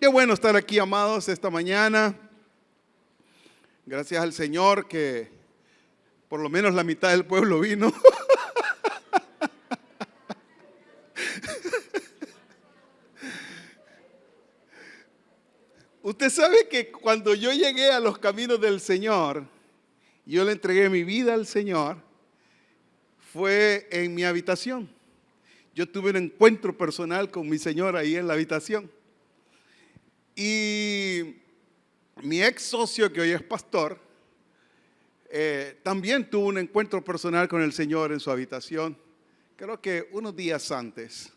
Qué bueno estar aquí, amados, esta mañana. Gracias al Señor que por lo menos la mitad del pueblo vino. Usted sabe que cuando yo llegué a los caminos del Señor, yo le entregué mi vida al Señor, fue en mi habitación. Yo tuve un encuentro personal con mi Señor ahí en la habitación. Y mi ex socio, que hoy es pastor, también tuvo un encuentro personal con el Señor en su habitación. Creo que unos días antes,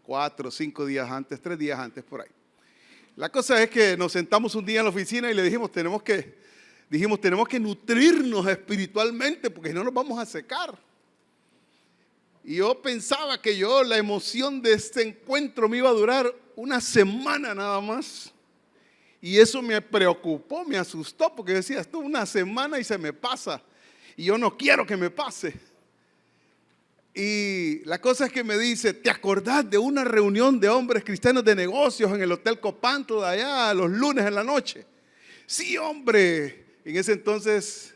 4 o 5 días antes, 3 días antes, por ahí. La cosa es que nos sentamos un día en la oficina y le dijimos, tenemos que nutrirnos espiritualmente porque si no nos vamos a secar. Y yo pensaba que la emoción de este encuentro me iba a durar una semana nada más. Y eso me preocupó, me asustó, porque decía, esto una semana y se me pasa. Y yo no quiero que me pase. Y la cosa es que me dice, ¿te acordás de una reunión de hombres cristianos de negocios en el Hotel Copantro de allá los lunes en la noche? Sí, hombre. En ese entonces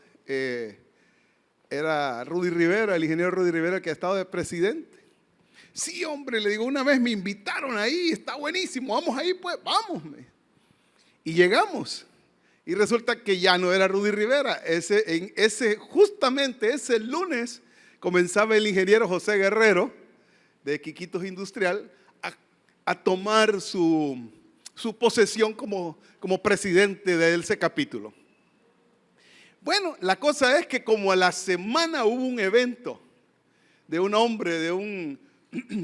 era Rudy Rivera, el ingeniero Rudy Rivera, que ha estado de presidente. Sí, hombre, le digo, una vez me invitaron ahí, está buenísimo, vamos ahí pues, vamos. Y llegamos. Y resulta que ya no era Rudy Rivera. Justamente ese lunes comenzaba el ingeniero José Guerrero de Quiquitos Industrial a tomar su posesión como presidente de ese capítulo. Bueno, la cosa es que como a la semana hubo un evento de un hombre, de un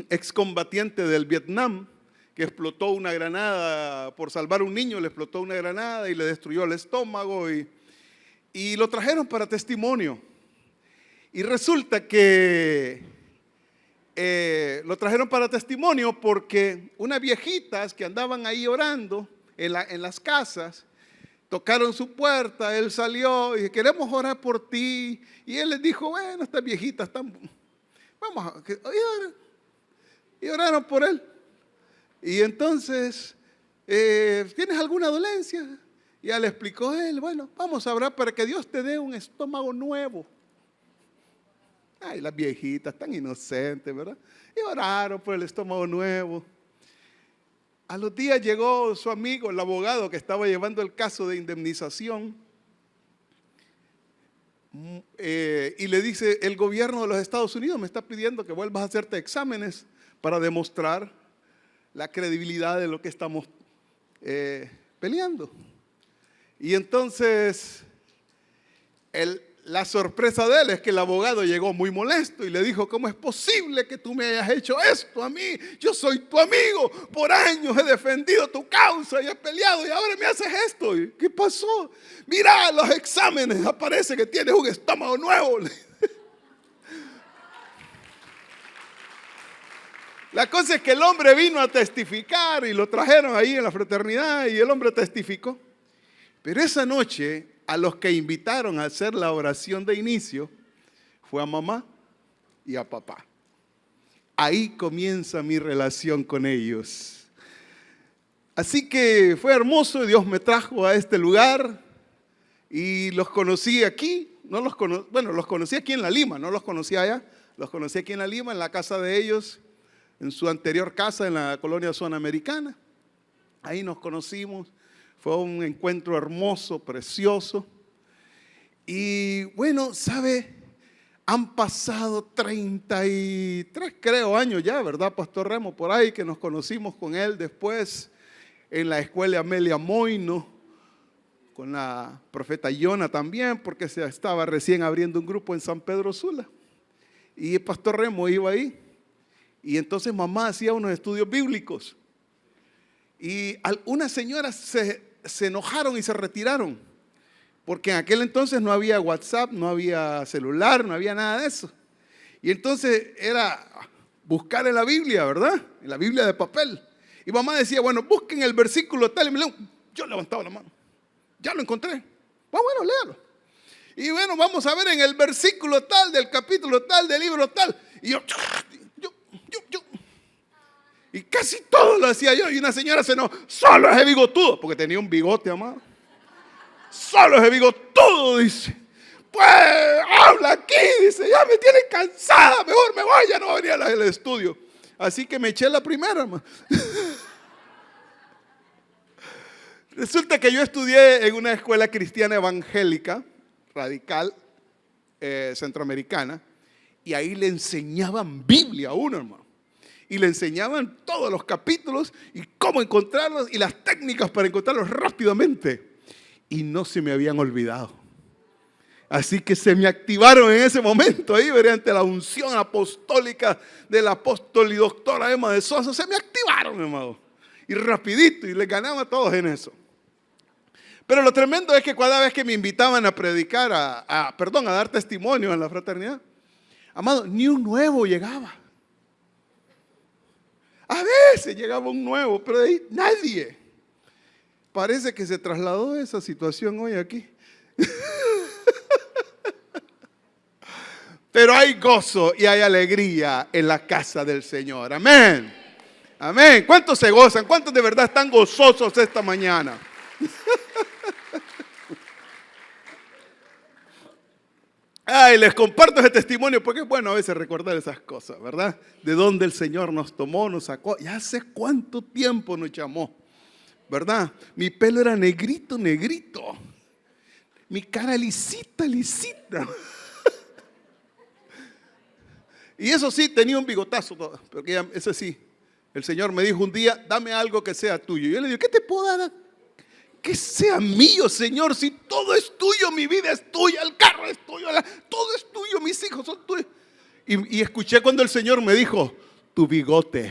excombatiente del Vietnam, que explotó una granada, por salvar a un niño le explotó una granada y le destruyó el estómago y lo trajeron para testimonio. Y resulta que lo trajeron para testimonio porque unas viejitas que andaban ahí orando en las casas, tocaron su puerta, él salió y dijo, queremos orar por ti. Y él les dijo, bueno, estas viejitas están, vamos a orar. Y oraron por él. Y entonces, ¿tienes alguna dolencia? Y ya le explicó él, bueno, vamos a orar para que Dios te dé un estómago nuevo. Ay, las viejitas tan inocentes, ¿verdad? Y oraron por el estómago nuevo. A los días llegó su amigo, el abogado que estaba llevando el caso de indemnización. Y le dice, el gobierno de los Estados Unidos me está pidiendo que vuelvas a hacerte exámenes para demostrar la credibilidad de lo que estamos peleando. Y entonces, la sorpresa de él es que el abogado llegó muy molesto y le dijo, ¿cómo es posible que tú me hayas hecho esto a mí? Yo soy tu amigo, por años he defendido tu causa y he peleado y ahora me haces esto. ¿Qué pasó? Mira los exámenes, aparece que tienes un estómago nuevo. La cosa es que el hombre vino a testificar y lo trajeron ahí en la fraternidad y el hombre testificó. Pero esa noche a los que invitaron a hacer la oración de inicio fue a mamá y a papá. Ahí comienza mi relación con ellos. Así que fue hermoso, Dios me trajo a este lugar y los conocí aquí. Los conocí aquí en La Lima, no los conocí allá. Los conocí aquí en La Lima, en la casa de ellos. En su anterior casa en la colonia Zona Americana. Ahí nos conocimos. Fue un encuentro hermoso, precioso. Y bueno, ¿sabe? Han pasado 33, creo, años ya, ¿verdad, Pastor Remo? Por ahí que nos conocimos con él después en la escuela Amelia Moino, con la profeta Yona también, porque se estaba recién abriendo un grupo en San Pedro Sula. Y el Pastor Remo iba ahí. Y entonces mamá hacía unos estudios bíblicos. Y unas señoras se enojaron y se retiraron. Porque en aquel entonces no había WhatsApp, no había celular, no había nada de eso. Y entonces era buscar en la Biblia, ¿verdad? En la Biblia de papel. Y mamá decía, bueno, busquen el versículo tal. Y yo levantaba la mano. Ya lo encontré. Bueno, léalo. Y bueno, vamos a ver en el versículo tal, del capítulo tal, del libro tal. Y yo Y casi todo lo hacía yo. Y una señora se enojó, solo ese bigotudo, porque tenía un bigote, amado. Solo ese bigotudo, dice. Pues habla aquí, dice, ya me tiene cansada, mejor me voy, ya no venía al estudio. Así que me eché la primera, hermano. Resulta que yo estudié en una escuela cristiana evangélica, radical, centroamericana, y ahí le enseñaban Biblia a uno, hermano. Y le enseñaban todos los capítulos y cómo encontrarlos y las técnicas para encontrarlos rápidamente. Y no se me habían olvidado. Así que se me activaron en ese momento ahí, mediante la unción apostólica del apóstol y doctora Emma de Sosa. Se me activaron, hermano. Y rapidito, y les ganaba a todos en eso. Pero lo tremendo es que cada vez que me invitaban a predicar, a dar testimonio en la fraternidad, amado, ni un nuevo llegaba. A veces llegaba un nuevo, pero de ahí nadie. Parece que se trasladó esa situación hoy aquí. Pero hay gozo y hay alegría en la casa del Señor. Amén. Amén. ¿Cuántos se gozan? ¿Cuántos de verdad están gozosos esta mañana? Ay, les comparto ese testimonio porque es bueno a veces recordar esas cosas, ¿verdad? De dónde el Señor nos tomó, nos sacó. Y hace cuánto tiempo nos llamó, ¿verdad? Mi pelo era negrito, negrito. Mi cara lisita, lisita. Y eso sí, tenía un bigotazo, porque ese sí. El Señor me dijo un día, dame algo que sea tuyo. Y yo le digo, ¿qué te puedo dar? Que sea mío, Señor, si todo es tuyo, mi vida es tuya, el carro es tuyo, todo es tuyo, mis hijos son tuyos. Y escuché cuando el Señor me dijo, tu bigote.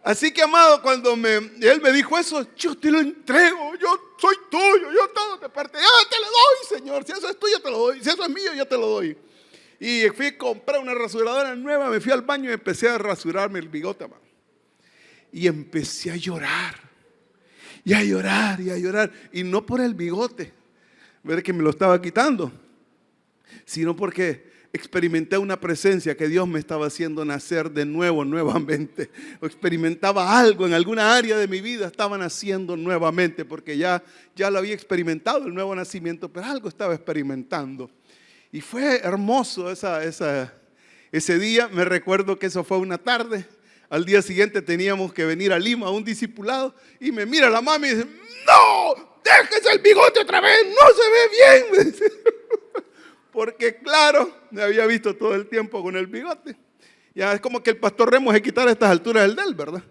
Así que, amado, cuando Él me dijo eso, yo te lo entrego, yo soy tuyo, yo todo te pertenece, te lo doy, Señor, si eso es tuyo te lo doy, si eso es mío yo te lo doy. Y fui a comprar una rasuradora nueva, me fui al baño y empecé a rasurarme el bigote, amado. Y empecé a llorar, y a llorar, y a llorar, y no por el bigote, ver que me lo estaba quitando, sino porque experimenté una presencia que Dios me estaba haciendo nacer de nuevo, nuevamente. O experimentaba algo en alguna área de mi vida, estaba naciendo nuevamente, porque ya lo había experimentado el nuevo nacimiento, pero algo estaba experimentando. Y fue hermoso ese día. Me recuerdo que eso fue una tarde. Al día siguiente teníamos que venir a Lima a un discipulado y me mira la mamá y dice, no, déjese el bigote otra vez, no se ve bien, me dice. Porque claro, me había visto todo el tiempo con el bigote. Ya es como que el pastor Remo se quitara a estas alturas el de él, ¿verdad?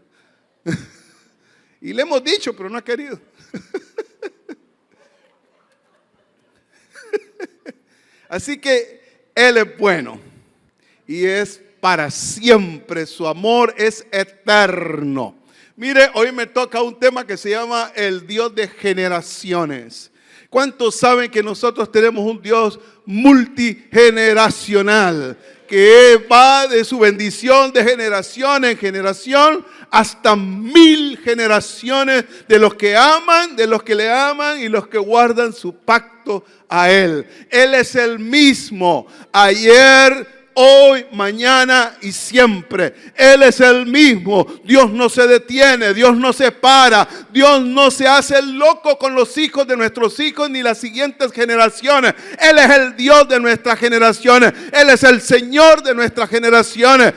Y le hemos dicho, pero no ha querido. Así que Él es bueno y es para siempre. Su amor es eterno. Mire, hoy me toca un tema que se llama el Dios de generaciones. ¿Cuántos saben que nosotros tenemos un Dios multigeneracional? Que va de su bendición de generación en generación hasta 1000 generaciones de los que aman, de los que le aman y los que guardan su pacto a Él. Él es el mismo ayer, hoy, mañana y siempre. Él es el mismo. Dios no se detiene, Dios no se para, Dios no se hace el loco con los hijos de nuestros hijos ni las siguientes generaciones. Él es el Dios de nuestras generaciones. Él es el Señor de nuestras generaciones.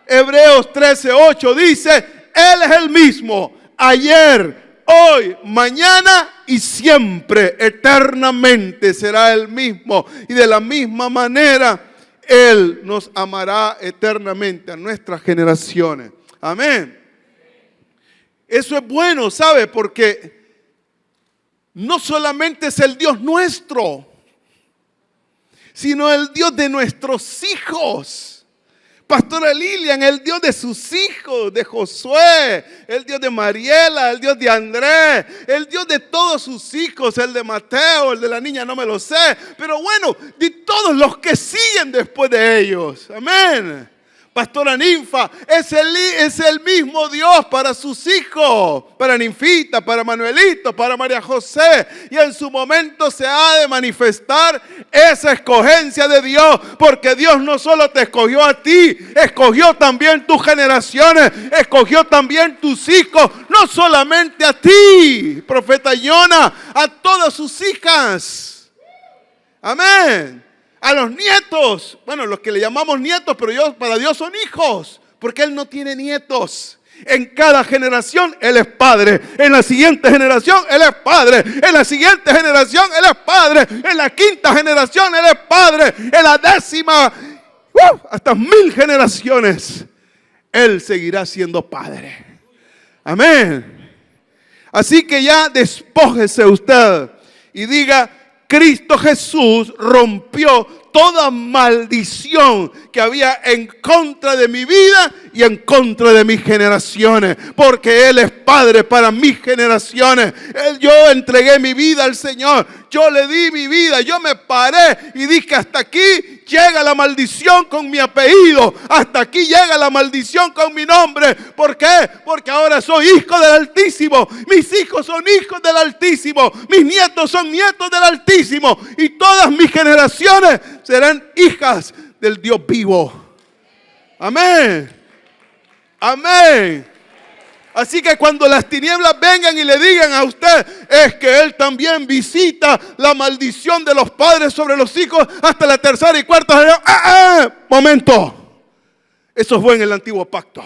Hebreos 13:8 dice, Él es el mismo ayer, hoy, mañana y siempre. Eternamente será el mismo. Y de la misma manera Él nos amará eternamente a nuestras generaciones. Amén. Eso es bueno, ¿sabe? Porque no solamente es el Dios nuestro, sino el Dios de nuestros hijos. Pastora Lilian, el Dios de sus hijos, de Josué, el Dios de Mariela, el Dios de Andrés, el Dios de todos sus hijos, el de Mateo, el de la niña no me lo sé, pero bueno, de todos los que siguen después de ellos. Amén. Pastora Ninfa, es el mismo Dios para sus hijos, para Ninfita, para Manuelito, para María José. Y en su momento se ha de manifestar esa escogencia de Dios, porque Dios no solo te escogió a ti, escogió también tus generaciones, escogió también tus hijos, no solamente a ti, profeta Yona, a todas sus hijas. Amén. A los nietos, bueno, los que le llamamos nietos, pero para Dios son hijos, porque Él no tiene nietos. En cada generación Él es padre, en la siguiente generación Él es padre, en la siguiente generación Él es padre, en la quinta generación Él es padre, en la décima, hasta 1000 generaciones Él seguirá siendo padre. Amén. Así que ya despójese usted y diga: Cristo Jesús rompió toda maldición que había en contra de mi vida y en contra de mis generaciones, porque Él es Padre para mis generaciones. Yo entregué mi vida al Señor, yo le di mi vida, yo me paré y dije: hasta aquí llega la maldición con mi apellido, hasta aquí llega la maldición con mi nombre. ¿Por qué? Porque ahora soy hijo del Altísimo, mis hijos son hijos del Altísimo, mis nietos son nietos del Altísimo, y todas mis generaciones serán hijas del Dios vivo. Amén. Amén. Así que cuando las tinieblas vengan y le digan a usted: es que Él también visita la maldición de los padres sobre los hijos hasta la tercera y cuarta generación. Momento. Eso fue en el antiguo pacto.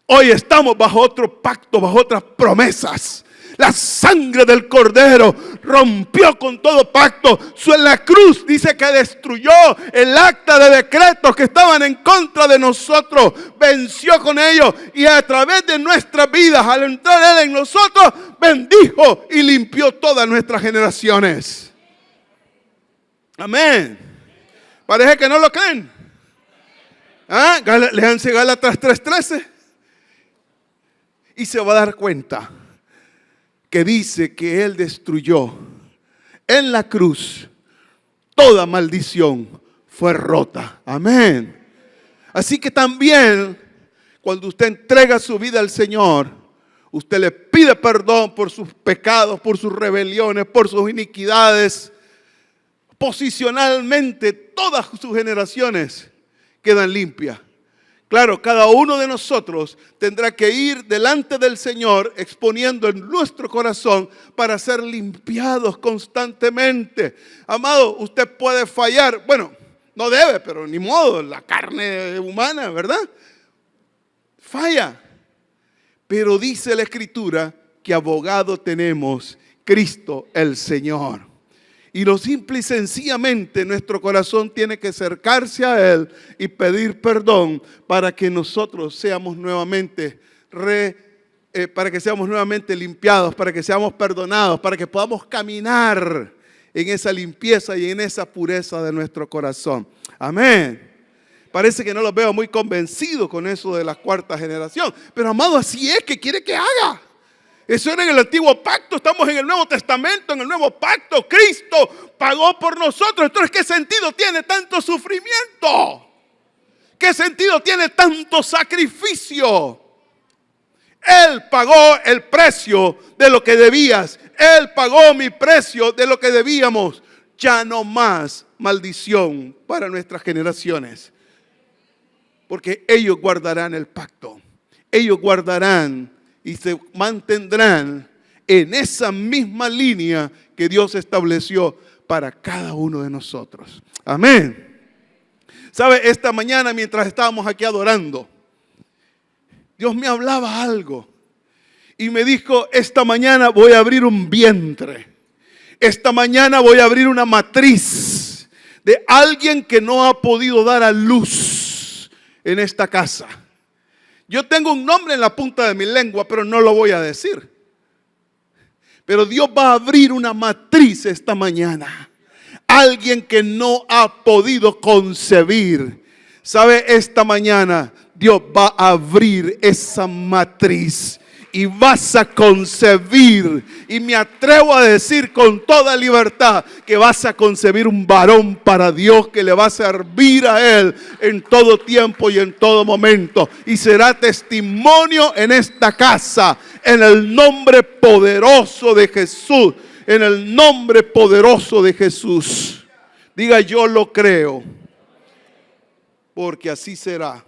Hoy estamos bajo otro pacto, bajo otras promesas. La sangre del Cordero rompió con todo pacto. En la cruz dice que destruyó el acta de decretos que estaban en contra de nosotros. Venció con ellos, y a través de nuestras vidas, al entrar Él en nosotros, bendijo y limpió todas nuestras generaciones. Amén. Parece que no lo creen. Léanse Gálatas 3:13 y se va a dar cuenta que dice que Él destruyó en la cruz toda maldición, fue rota. Amén. Así que también cuando usted entrega su vida al Señor, usted le pide perdón por sus pecados, por sus rebeliones, por sus iniquidades. Posicionalmente todas sus generaciones quedan limpias. Claro, cada uno de nosotros tendrá que ir delante del Señor exponiendo en nuestro corazón para ser limpiados constantemente. Amado, usted puede fallar. Bueno, no debe, pero ni modo, la carne humana, ¿verdad? Falla. Pero dice la Escritura que abogado tenemos, Cristo el Señor. Y lo simple y sencillamente nuestro corazón tiene que acercarse a Él y pedir perdón para que nosotros seamos nuevamente limpiados, para que seamos perdonados, para que podamos caminar en esa limpieza y en esa pureza de nuestro corazón. Amén. Parece que no los veo muy convencidos con eso de la cuarta generación, pero amado, así es que quiere que haga. Eso era en el antiguo pacto, estamos en el Nuevo Testamento, en el nuevo pacto. Cristo pagó por nosotros. Entonces, ¿qué sentido tiene tanto sufrimiento? ¿Qué sentido tiene tanto sacrificio? Él pagó el precio de lo que debías. Él pagó mi precio de lo que debíamos. Ya no más maldición para nuestras generaciones. Porque ellos guardarán el pacto. Ellos guardarán y se mantendrán en esa misma línea que Dios estableció para cada uno de nosotros. Amén. ¿Sabe? Esta mañana mientras estábamos aquí adorando, Dios me hablaba algo y me dijo: esta mañana voy a abrir un vientre. Esta mañana voy a abrir una matriz de alguien que no ha podido dar a luz en esta casa. Yo tengo un nombre en la punta de mi lengua, pero no lo voy a decir. Pero Dios va a abrir una matriz esta mañana. Alguien que no ha podido concebir. ¿Sabe? Esta mañana Dios va a abrir esa matriz. y vas a concebir, y me atrevo a decir con toda libertad que vas a concebir un varón para Dios que le va a servir a Él en todo tiempo y en todo momento, y será testimonio en esta casa, en el nombre poderoso de Jesús, en el nombre poderoso de Jesús. Diga: yo lo creo, porque así será.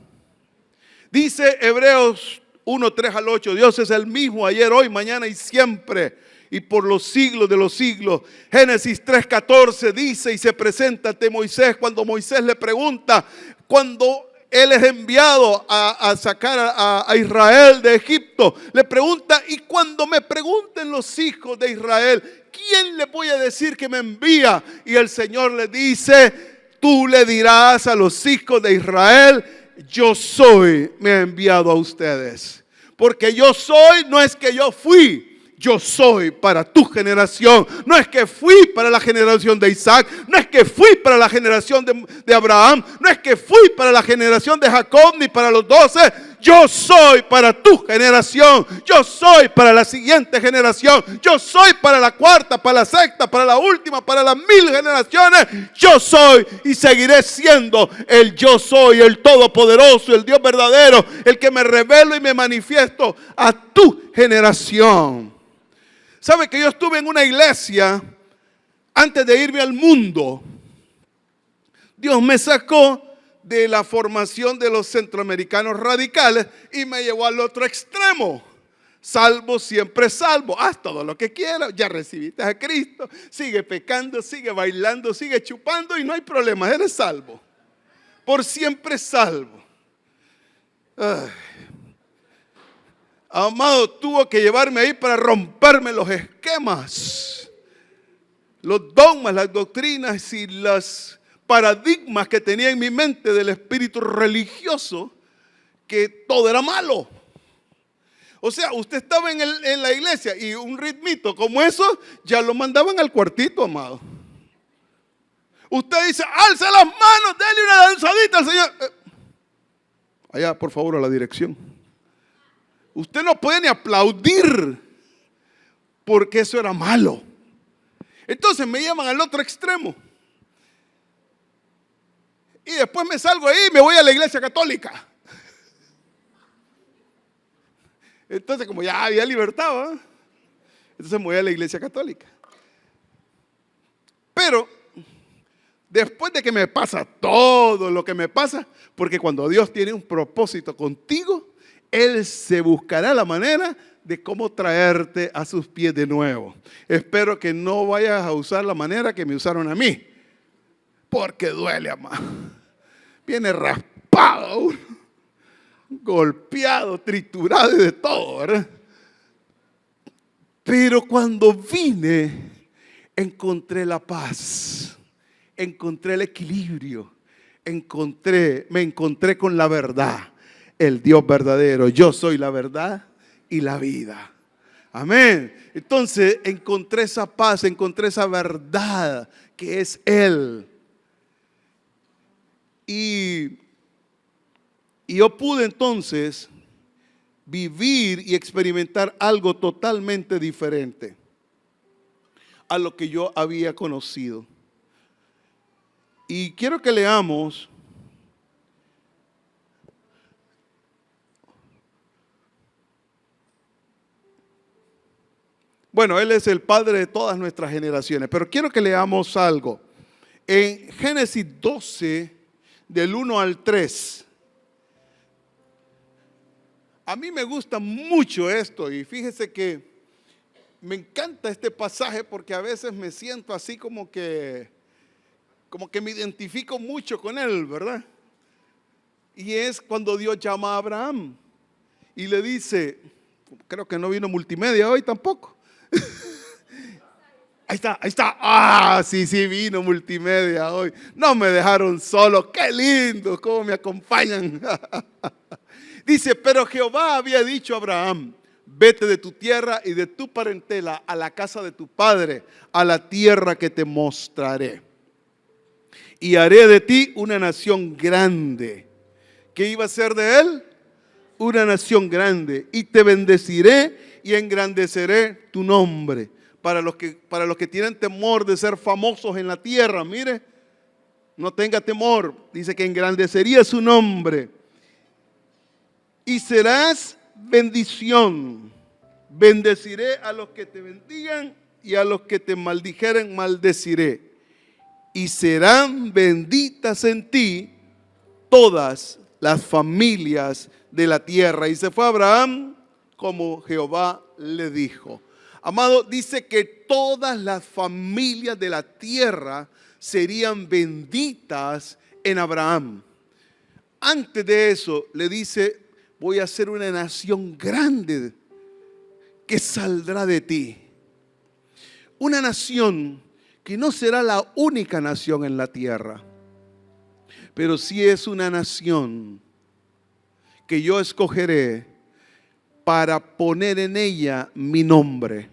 Dice Hebreos 1, 3 al 8, Dios es el mismo ayer, hoy, mañana y siempre, y por los siglos de los siglos. Génesis 3, 14 dice: y se presenta ante Moisés cuando Moisés le pregunta, cuando él es enviado a sacar a Israel de Egipto, le pregunta: y cuando me pregunten los hijos de Israel, ¿quién le voy a decir que me envía? Y el Señor le dice: tú le dirás a los hijos de Israel, yo soy, me ha enviado a ustedes. Porque yo soy, no es que yo fui, yo soy para tu generación. No es que fui para la generación de Isaac, no es que fui para la generación de Abraham, no es que fui para la generación de Jacob ni para los 12. Yo soy para tu generación, yo soy para la siguiente generación, yo soy para la cuarta, para la sexta, para la última, para las 1000 generaciones. Yo soy y seguiré siendo el yo soy, el todopoderoso, el Dios verdadero, el que me revelo y me manifiesto a tu generación. ¿Sabe que yo estuve en una iglesia antes de irme al mundo? Dios me sacó de la formación de los centroamericanos radicales y me llevó al otro extremo. Salvo, siempre salvo. Haz todo lo que quieras, ya recibiste a Cristo, sigue pecando, sigue bailando, sigue chupando y no hay problema, eres salvo. Por siempre salvo. Ay. Amado, tuvo que llevarme ahí para romperme los esquemas, los dogmas, las doctrinas y los paradigmas que tenía en mi mente del espíritu religioso, que todo era malo. O sea, usted estaba en la iglesia y un ritmito como eso ya lo mandaban al cuartito, amado. Usted dice: alza las manos, dele una danzadita al Señor. Allá, por favor, a la dirección. Usted no puede ni aplaudir porque eso era malo. Entonces me llevan al otro extremo. Y después me salgo ahí y me voy a la iglesia católica. Entonces, como ya había libertad, ¿verdad? Entonces me voy a la iglesia católica. Pero después de que me pasa todo lo que me pasa, porque cuando Dios tiene un propósito contigo, Él se buscará la manera de cómo traerte a sus pies de nuevo. Espero que no vayas a usar la manera que me usaron a mí, porque duele, amado. Viene raspado, golpeado, triturado y de todo, ¿verdad? Pero cuando vine, encontré la paz, encontré el equilibrio, me encontré con la verdad, el Dios verdadero. Yo soy la verdad y la vida. Amén. Entonces encontré esa paz, encontré esa verdad que es Él. Y yo pude entonces vivir y experimentar algo totalmente diferente a lo que yo había conocido. Y quiero que leamos bueno, Él es el Padre de todas nuestras generaciones, pero quiero que leamos algo. En Génesis 12, del 1 al 3. A mí me gusta mucho esto y fíjese que me encanta este pasaje porque a veces me siento así como que me identifico mucho con él, ¿verdad? Y es cuando Dios llama a Abraham y le dice, creo que no vino multimedia hoy tampoco. Ahí está. Ah, sí, vino multimedia hoy. No me dejaron solo. Qué lindo, cómo me acompañan. Dice, pero Jehová había dicho a Abraham, vete de tu tierra y de tu parentela a la casa de tu padre, a la tierra que te mostraré. Y haré de ti una nación grande. ¿Qué iba a ser de él? una nación grande, y te bendeciré y engrandeceré tu nombre. Para los que tienen temor de ser famosos en la tierra, mire, no tenga temor. Dice que engrandecería su nombre. Y serás bendición. Bendeciré a los que te bendigan y a los que te maldijeren maldeciré. Y serán benditas en ti todas las familias de la tierra. Y se fue Abraham como Jehová le dijo. Amado, dice que todas las familias de la tierra serían benditas en Abraham. Antes de eso le dice, voy a hacer una nación grande que saldrá de ti. Una nación que no será la única nación en la tierra, pero sí es una nación que yo escogeré para poner en ella mi nombre,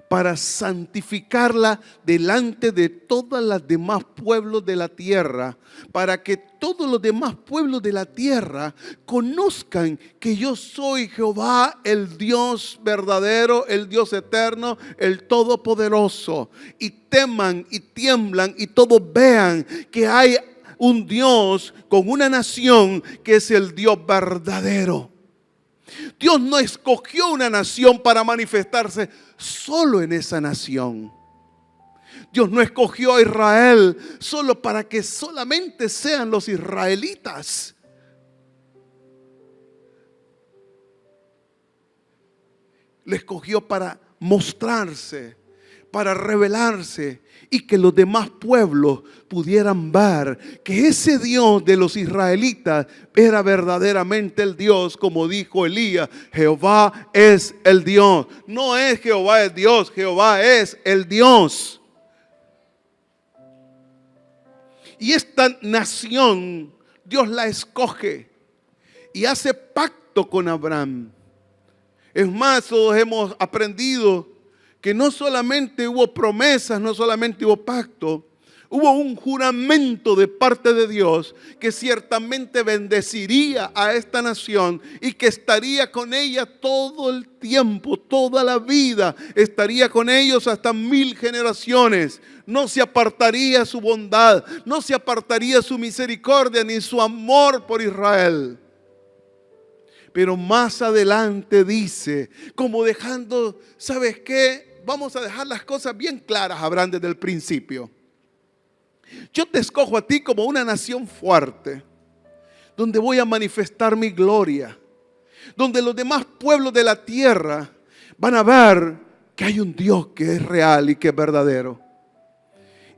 para santificarla delante de todos los demás pueblos de la tierra, para que todos los demás pueblos de la tierra conozcan que yo soy Jehová, el Dios verdadero, el Dios eterno, el todopoderoso, y teman y tiemblan y todos vean que hay un Dios con una nación que es el Dios verdadero. Dios no escogió una nación para manifestarse solo en esa nación. Dios no escogió a Israel solo para que solamente sean los israelitas. Le escogió para mostrarse, para revelarse, y que los demás pueblos pudieran ver que ese Dios de los israelitas era verdaderamente el Dios, como dijo Elías, Jehová es el Dios. No es Jehová el Dios, Jehová es el Dios. Y esta nación, Dios la escoge y hace pacto con Abraham. Es más, todos hemos aprendido que no solamente hubo promesas, no solamente hubo pacto, hubo un juramento de parte de Dios que ciertamente bendeciría a esta nación y que estaría con ella todo el tiempo, toda la vida, estaría con ellos hasta 1000 generaciones. No se apartaría su bondad, no se apartaría su misericordia ni su amor por Israel. Pero más adelante dice, como dejando, ¿sabes qué? Vamos a dejar las cosas bien claras, Abraham, desde el principio. Yo te escojo a ti como una nación fuerte, donde voy a manifestar mi gloria, donde los demás pueblos de la tierra van a ver que hay un Dios que es real y que es verdadero,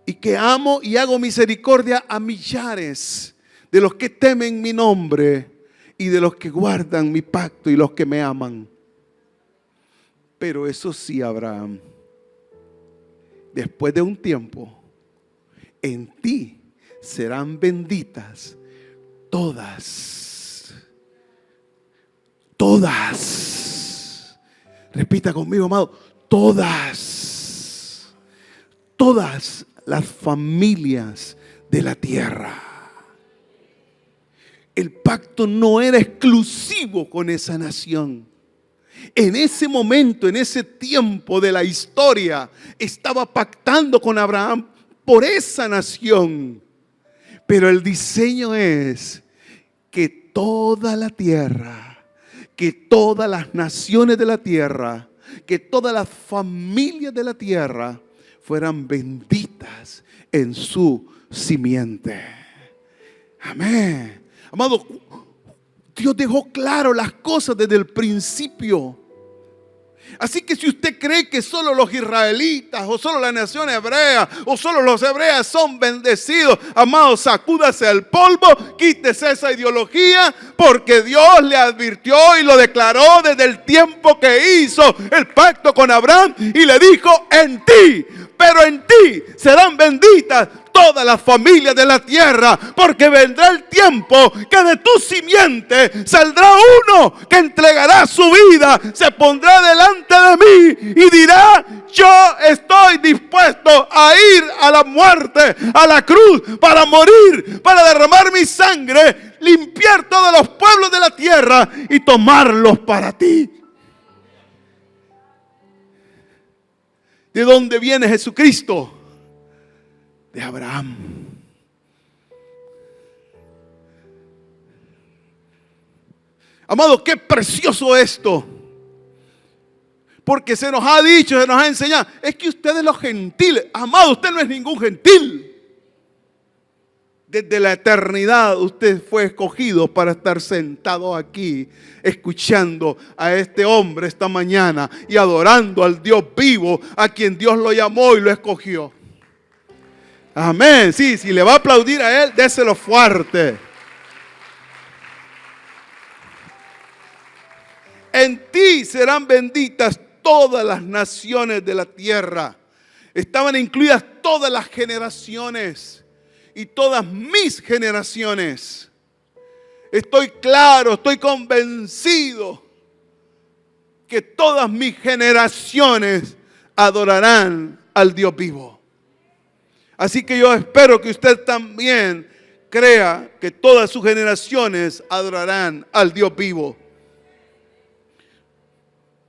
y que amo y hago misericordia a millares de los que temen mi nombre y de los que guardan mi pacto y los que me aman. Pero eso sí, Abraham, después de un tiempo, en ti serán benditas todas, repita conmigo, amado, todas las familias de la tierra. El pacto no era exclusivo con esa nación. En ese momento, en ese tiempo de la historia, estaba pactando con Abraham por esa nación. Pero el diseño es que toda la tierra, que todas las naciones de la tierra, que todas las familias de la tierra fueran benditas en su simiente. Amén. Amado, Dios dejó claro las cosas desde el principio. Así que si usted cree que solo los israelitas o solo la nación hebrea o solo los hebreos son bendecidos, amado, sacúdase el polvo, quítese esa ideología, porque Dios le advirtió y lo declaró desde el tiempo que hizo el pacto con Abraham y le dijo: en ti, pero en ti serán benditas todas las familias de la tierra, porque vendrá el tiempo que de tu simiente saldrá uno que entregará su vida, se pondrá delante de mí y dirá: yo estoy dispuesto a ir a la muerte, a la cruz, para morir, para derramar mi sangre, limpiar todos los pueblos de la tierra y tomarlos para ti. ¿De dónde viene Jesucristo? De Abraham. Amado, qué precioso esto. Porque se nos ha dicho, se nos ha enseñado, es que ustedes los gentiles, amado, usted no es ningún gentil. Desde la eternidad usted fue escogido para estar sentado aquí, escuchando a este hombre esta mañana y adorando al Dios vivo, a quien Dios lo llamó y lo escogió. Amén. Sí, si le va a aplaudir a él, déselo fuerte. En ti serán benditas todas las naciones de la tierra. Estaban incluidas todas las generaciones y todas mis generaciones. Estoy claro, estoy convencido que todas mis generaciones adorarán al Dios vivo. Así que yo espero que usted también crea que todas sus generaciones adorarán al Dios vivo.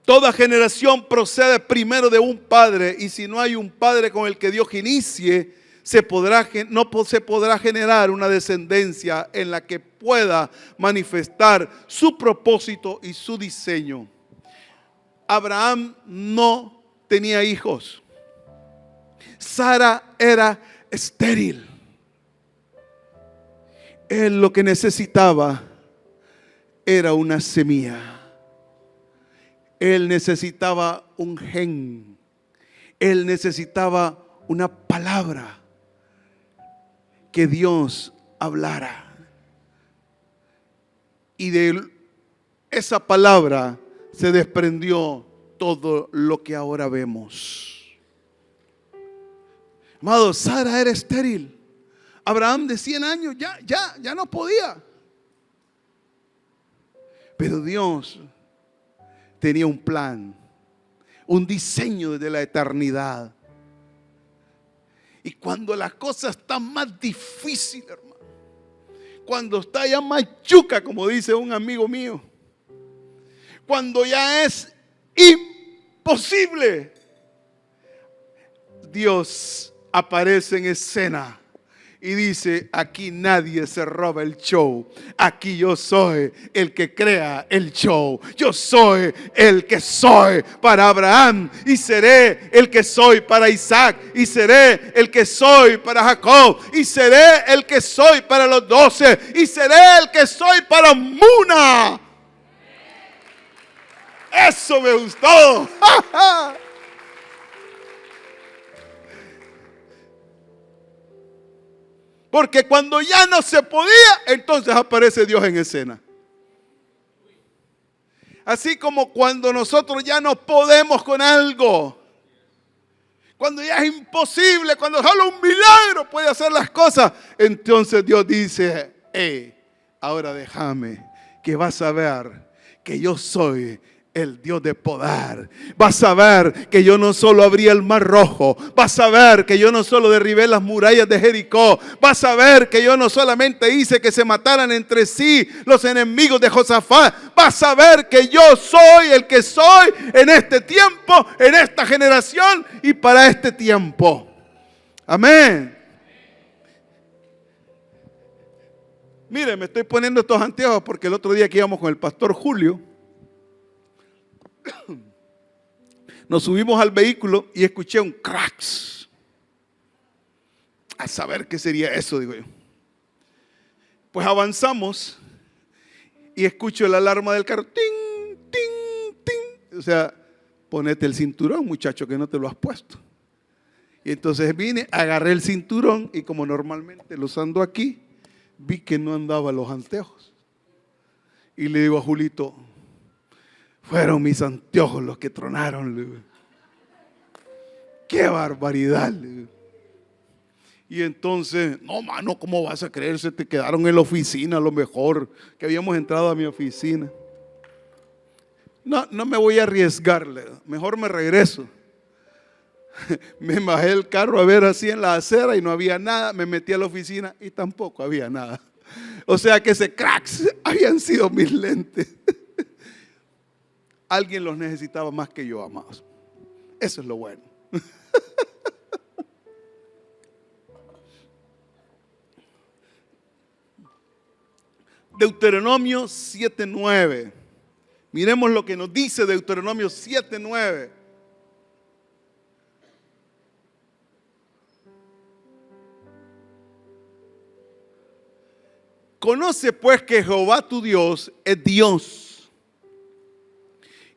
Toda generación procede primero de un padre, y si no hay un padre con el que Dios inicie, no se podrá generar una descendencia en la que pueda manifestar su propósito y su diseño. Abraham no tenía hijos. Sara era estéril. Él lo que necesitaba era una semilla. Él necesitaba un gen. Él necesitaba una palabra que Dios hablara. Y de esa palabra se desprendió todo lo que ahora vemos. Amado, Sara era estéril. Abraham de 100 años ya no podía. Pero Dios tenía un plan, un diseño desde la eternidad. Y cuando las cosas están más difíciles, hermano, cuando está ya más yuca, como dice un amigo mío, cuando ya es imposible, Dios aparece en escena y dice: aquí nadie se roba el show. Aquí yo soy el que crea el show. Yo soy el que soy para Abraham, y seré el que soy para Isaac, y seré el que soy para Jacob, y seré el que soy para los 12, y seré el que soy para Muna. Eso me gustó. Porque cuando ya no se podía, entonces aparece Dios en escena. Así como cuando nosotros ya no podemos con algo, cuando ya es imposible, cuando solo un milagro puede hacer las cosas, entonces Dios dice: ahora déjame, que vas a ver que yo soy el Dios de poder. Vas a ver que yo no solo abrí el mar rojo. Vas a ver que yo no solo derribé las murallas de Jericó. Vas a ver que yo no solamente hice que se mataran entre sí los enemigos de Josafat. Vas a ver que yo soy el que soy en este tiempo, en esta generación y para este tiempo. Amén. Mire, me estoy poniendo estos anteojos porque el otro día que íbamos con el pastor Julio, nos subimos al vehículo y escuché un cracks. A saber qué sería eso, digo yo. Pues avanzamos y escucho la alarma del carro. Ting, ting, ting. O sea, ponete el cinturón, muchacho, que no te lo has puesto. Y entonces vine, agarré el cinturón y como normalmente los ando aquí, vi que no andaba los anteojos. Y le digo a Julito: fueron mis anteojos los que tronaron. ¡Qué barbaridad! Y entonces, no, mano, ¿cómo vas a creer? Se te quedaron en la oficina, a lo mejor, que habíamos entrado a mi oficina. No me voy a arriesgarle, mejor me regreso. Me bajé el carro a ver así en la acera y no había nada. Me metí a la oficina y tampoco había nada. O sea que ese cracks habían sido mis lentes. Alguien los necesitaba más que yo, amados. Eso es lo bueno. Deuteronomio 7:9. Miremos lo que nos dice Deuteronomio 7:9. Conoce pues que Jehová tu Dios es Dios.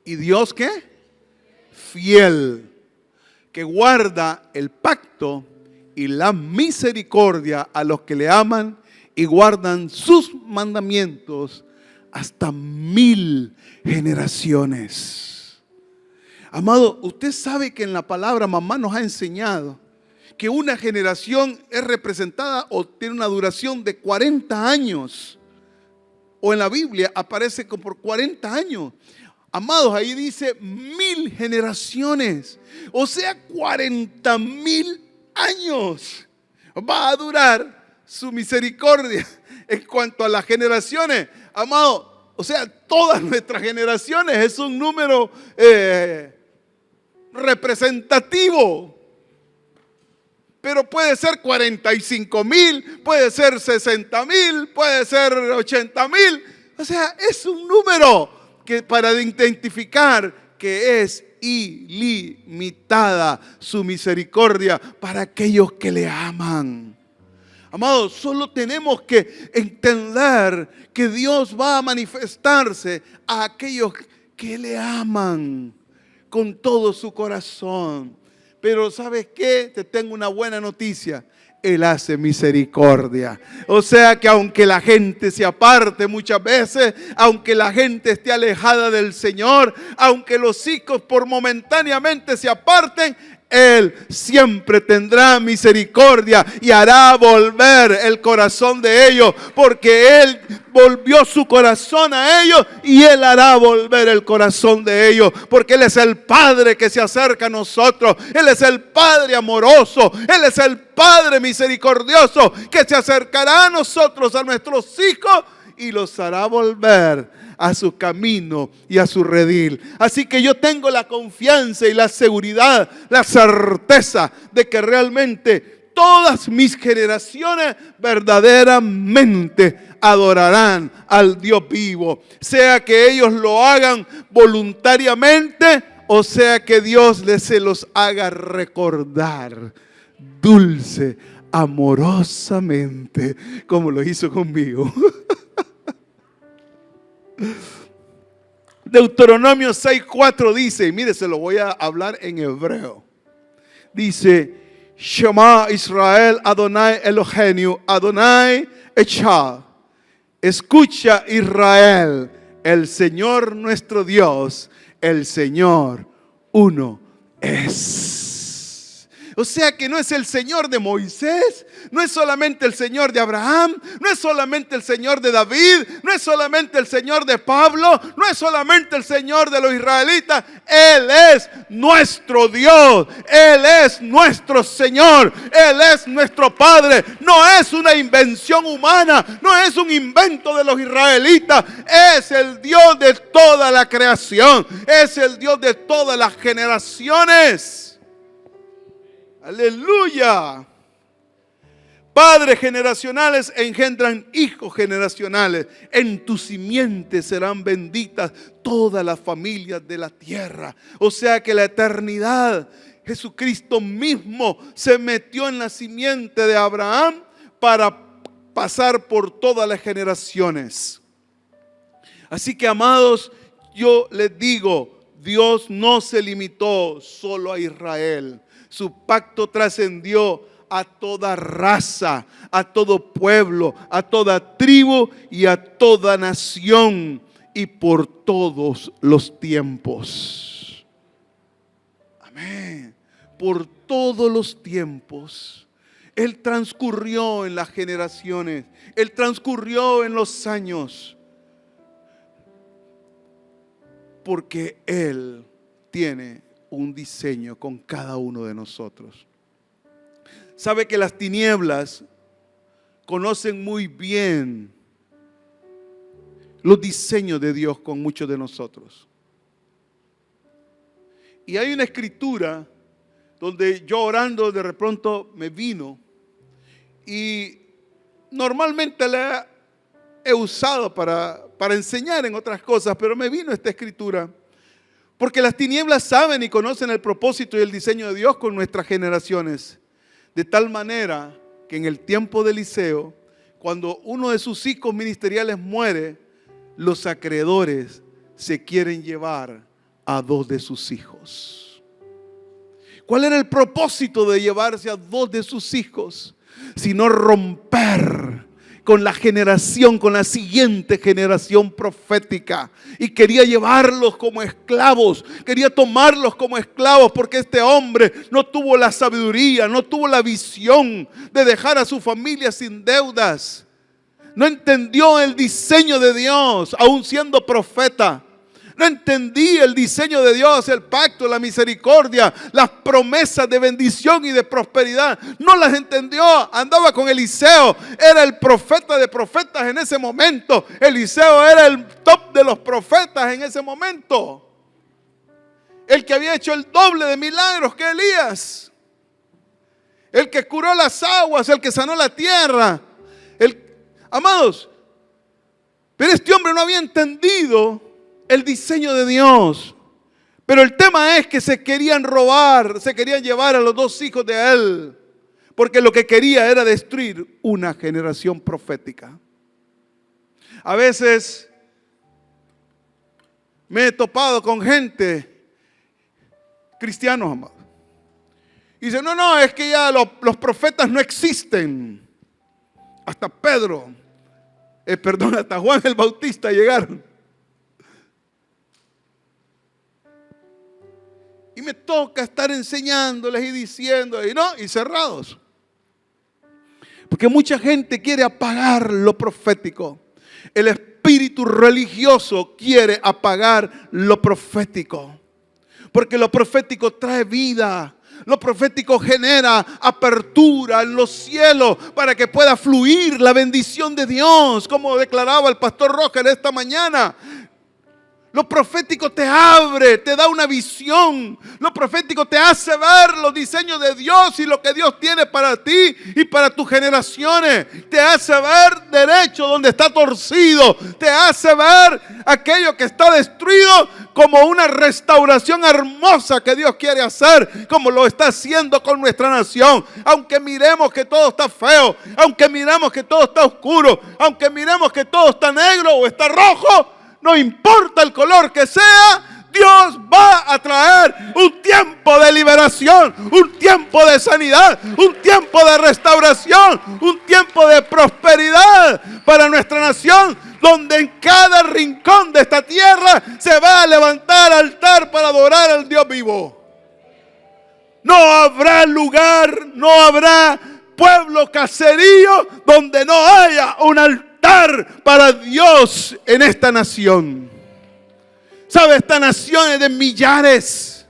¿Y Dios qué? Fiel, que guarda el pacto y la misericordia a los que le aman y guardan sus mandamientos hasta 1000 generaciones. Amado, usted sabe que en la palabra mamá nos ha enseñado que una generación es representada o tiene una duración de 40 años. O en la Biblia aparece como por 40 años. Amados, ahí dice 1000 generaciones. O sea, 40,000 años va a durar su misericordia en cuanto a las generaciones. Amado, o sea, todas nuestras generaciones es un número representativo. Pero puede ser 45,000, puede ser 60,000, puede ser 80,000. O sea, es un número que para identificar que es ilimitada su misericordia para aquellos que le aman. Amados, solo tenemos que entender que Dios va a manifestarse a aquellos que le aman con todo su corazón. Pero ¿sabes qué? Te tengo una buena noticia. Él hace misericordia. O sea que aunque la gente se aparte muchas veces, aunque la gente esté alejada del Señor, aunque los hijos por momentáneamente se aparten, Él siempre tendrá misericordia y hará volver el corazón de ellos, porque Él volvió su corazón a ellos y Él hará volver el corazón de ellos, porque Él es el Padre que se acerca a nosotros. Él es el Padre amoroso, Él es el Padre misericordioso que se acercará a nosotros, a nuestros hijos, y los hará volver a su camino y a su redil. Así que yo tengo la confianza y la seguridad, la certeza de que realmente todas mis generaciones verdaderamente adorarán al Dios vivo. Sea que ellos lo hagan voluntariamente o sea que Dios se los haga recordar dulce, amorosamente, como lo hizo conmigo. Deuteronomio 6:4 dice, y mire, se lo voy a hablar en hebreo. Dice, Shema Israel Adonai Eloheinu Adonai Echad. Escucha Israel, el Señor nuestro Dios, el Señor uno es. O sea que no es el Señor de Moisés, no es solamente el Señor de Abraham, no es solamente el Señor de David, no es solamente el Señor de Pablo, no es solamente el Señor de los israelitas. Él es nuestro Dios, Él es nuestro Señor, Él es nuestro Padre. No es una invención humana, no es un invento de los israelitas, es el Dios de toda la creación, es el Dios de todas las generaciones. Aleluya. Padres generacionales engendran hijos generacionales. En tu simiente serán benditas todas las familias de la tierra. O sea que la eternidad, Jesucristo mismo se metió en la simiente de Abraham para pasar por todas las generaciones. Así que, amados, yo les digo, Dios no se limitó solo a Israel. Su pacto trascendió a toda raza, a todo pueblo, a toda tribu y a toda nación y por todos los tiempos. Amén. Por todos los tiempos. Él transcurrió en las generaciones, Él transcurrió en los años, porque Él tiene un diseño con cada uno de nosotros. Sabe que las tinieblas conocen muy bien los diseños de Dios con muchos de nosotros. Y hay una escritura donde yo orando de pronto me vino, y normalmente la he usado para enseñar en otras cosas, pero me vino esta escritura porque las tinieblas saben y conocen el propósito y el diseño de Dios con nuestras generaciones, de tal manera que en el tiempo de Eliseo, cuando uno de sus hijos ministeriales muere, los acreedores se quieren llevar a 2 de sus hijos. ¿Cuál era el propósito de llevarse a 2 de sus hijos? Sino romper con la generación, con la siguiente generación profética. Y quería llevarlos como esclavos, quería tomarlos como esclavos, porque este hombre no tuvo la sabiduría, no tuvo la visión de dejar a su familia sin deudas. No entendió el diseño de Dios, aún siendo profeta. No entendía el diseño de Dios, el pacto, la misericordia, las promesas de bendición y de prosperidad. No las entendió. Andaba con Eliseo. Era el profeta de profetas en ese momento. Eliseo era el top de los profetas en ese momento. El que había hecho el doble de milagros que Elías. El que curó las aguas, el que sanó la tierra. Amados, pero este hombre no había entendido el diseño de Dios. Pero el tema es que se querían robar, se querían llevar a los 2 hijos de él, porque lo que quería era destruir una generación profética. A veces me he topado con gente, cristianos, amados, y dicen, no, es que ya los profetas no existen. Hasta Pedro, hasta Juan el Bautista llegaron. Y me toca estar enseñándoles y diciendo, y cerrados. Porque mucha gente quiere apagar lo profético. El espíritu religioso quiere apagar lo profético. Porque lo profético trae vida. Lo profético genera apertura en los cielos para que pueda fluir la bendición de Dios, como declaraba el pastor Roger esta mañana. Lo profético te abre, te da una visión. Lo profético te hace ver los diseños de Dios y lo que Dios tiene para ti y para tus generaciones. Te hace ver derecho donde está torcido. Te hace ver aquello que está destruido como una restauración hermosa que Dios quiere hacer, como lo está haciendo con nuestra nación. Aunque miremos que todo está feo, aunque miremos que todo está oscuro, aunque miremos que todo está negro o está rojo, no importa el color que sea, Dios va a traer un tiempo de liberación, un tiempo de sanidad, un tiempo de restauración, un tiempo de prosperidad para nuestra nación, donde en cada rincón de esta tierra se va a levantar altar para adorar al Dios vivo. No habrá lugar, no habrá pueblo, caserío donde no haya un altar para Dios en esta nación. ¿Sabe? Esta nación es de millares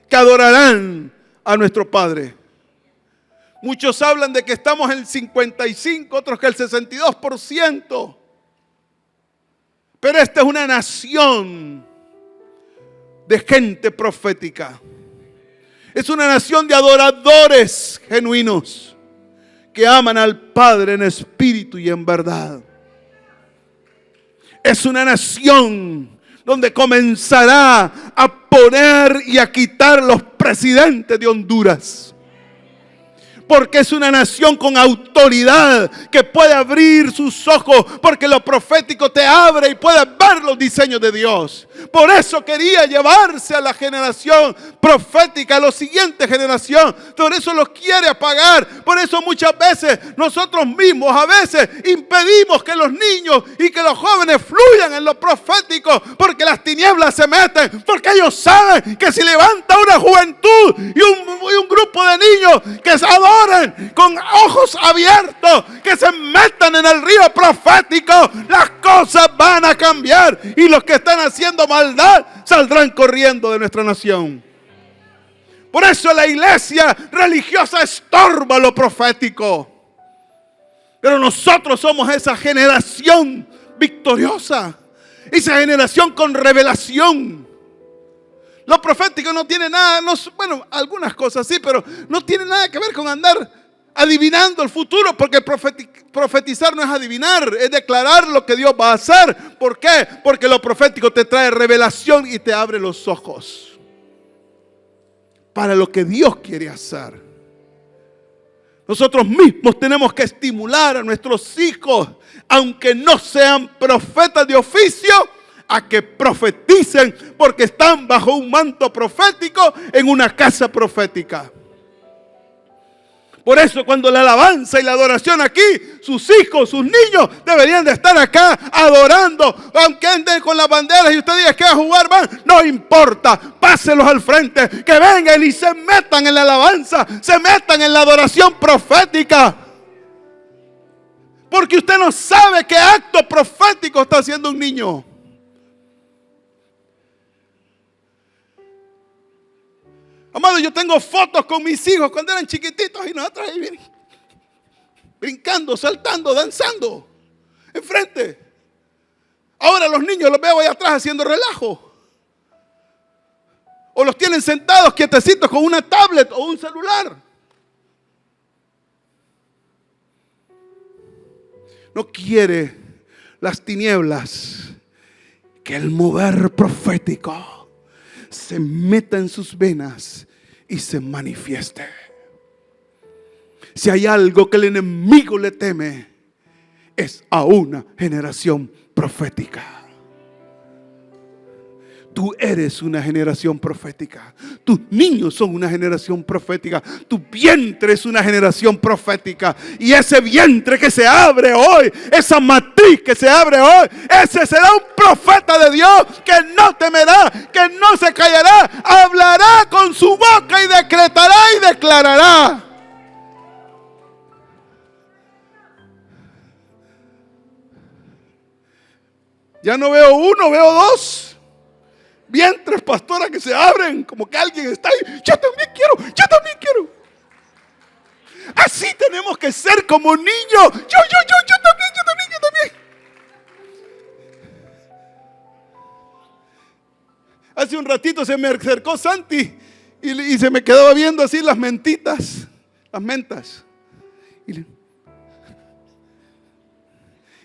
que adorarán a nuestro Padre. Muchos hablan de que estamos en el 55, otros que el 62%. Pero esta es una nación de gente profética. Es una nación de adoradores genuinos que aman al Padre en espíritu y en verdad. Es una nación donde comenzará a poner y a quitar los presidentes de Honduras. Porque es una nación con autoridad que puede abrir sus ojos, porque lo profético te abre y puedes ver los diseños de Dios. Por eso quería llevarse a la generación profética, a la siguiente generación. Por eso los quiere apagar. Por eso muchas veces nosotros mismos a veces impedimos que los niños y que los jóvenes fluyan en lo profético, porque las tinieblas se meten, porque ellos saben que si levanta una juventud y un grupo de niños que se adoren con ojos abiertos, que se metan en el río profético, las cosas van a cambiar y los que están haciendo maldad saldrán corriendo de nuestra nación. Por eso la iglesia religiosa estorba lo profético. Pero nosotros somos esa generación victoriosa, esa generación con revelación. Lo profético no tiene nada, bueno, algunas cosas sí, pero no tiene nada que ver con andar adivinando el futuro, porque profetizar no es adivinar, es declarar lo que Dios va a hacer. ¿Por qué? Porque lo profético te trae revelación y te abre los ojos para lo que Dios quiere hacer. Nosotros mismos tenemos que estimular a nuestros hijos, aunque no sean profetas de oficio, a que profeticen, porque están bajo un manto profético en una casa profética. Por eso cuando la alabanza y la adoración aquí, sus hijos, sus niños deberían de estar acá adorando. Aunque anden con las banderas y usted diga que a jugar van, no importa, páselos al frente, que vengan y se metan en la alabanza, se metan en la adoración profética. Porque usted no sabe qué acto profético está haciendo un niño. Amado, yo tengo fotos con mis hijos cuando eran chiquititos y nosotros ahí brincando, saltando, danzando enfrente. Ahora los niños los veo ahí atrás haciendo relajo. O los tienen sentados quietecitos con una tablet o un celular. No quiere las tinieblas que el mover profético se meta en sus venas y se manifieste. Si hay algo que el enemigo le teme, es a una generación profética. Tú eres una generación profética. Tus niños son una generación profética. Tu vientre es una generación profética. Y ese vientre que se abre hoy, esa matriz que se abre hoy, ese será un profeta de Dios que no temerá, que no se callará, hablará con su boca y decretará y declarará. Ya no veo uno, veo dos vientres, pastora, que se abren, como que alguien está ahí. Yo también quiero. Así tenemos que ser como niños. Yo también. Hace un ratito se me acercó Santi y se me quedaba viendo así las mentas.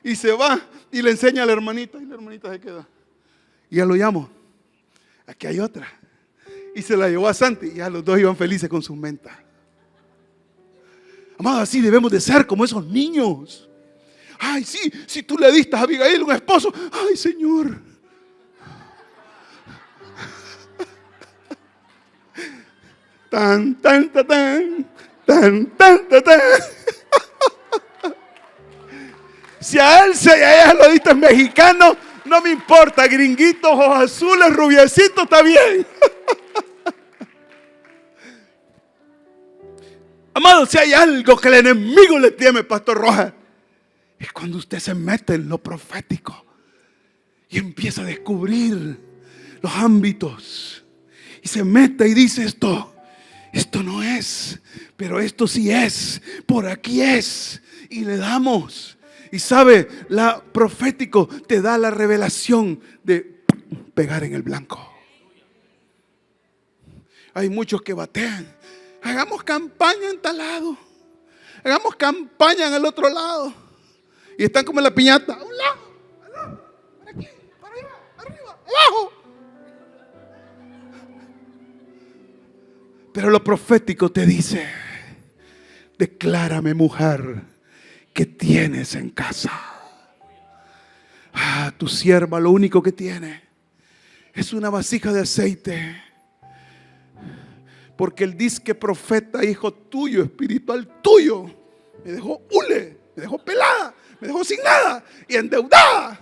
Y se va y le enseña a la hermanita y la hermanita se queda. Y ya lo llamo. Aquí hay otra. Y se la llevó a Santi y ya los dos iban felices con sus mentas. Amado, así debemos de ser como esos niños. Ay, sí, si tú le diste a Abigail un esposo, ay, Señor. Tan. Si a ella lo diste en mexicano, no me importa, gringuitos, ojos azules, rubiecitos, está bien. Amado, si hay algo que el enemigo le teme, Pastor Rojas, es cuando usted se mete en lo profético y empieza a descubrir los ámbitos y se mete y dice esto no es, pero esto sí es, por aquí es, y le damos. Y sabe, la profético te da la revelación de pegar en el blanco. Hay muchos que batean. Hagamos campaña en tal lado. Hagamos campaña en el otro lado. Y están como en la piñata. A un lado, por aquí, para arriba, abajo. Pero lo profético te dice: declárame, mujer, ¿qué tienes en casa? Tu sierva lo único que tiene es una vasija de aceite. Porque el disque profeta, hijo tuyo, espiritual tuyo, me dejó hule, me dejó pelada, me dejó sin nada y endeudada.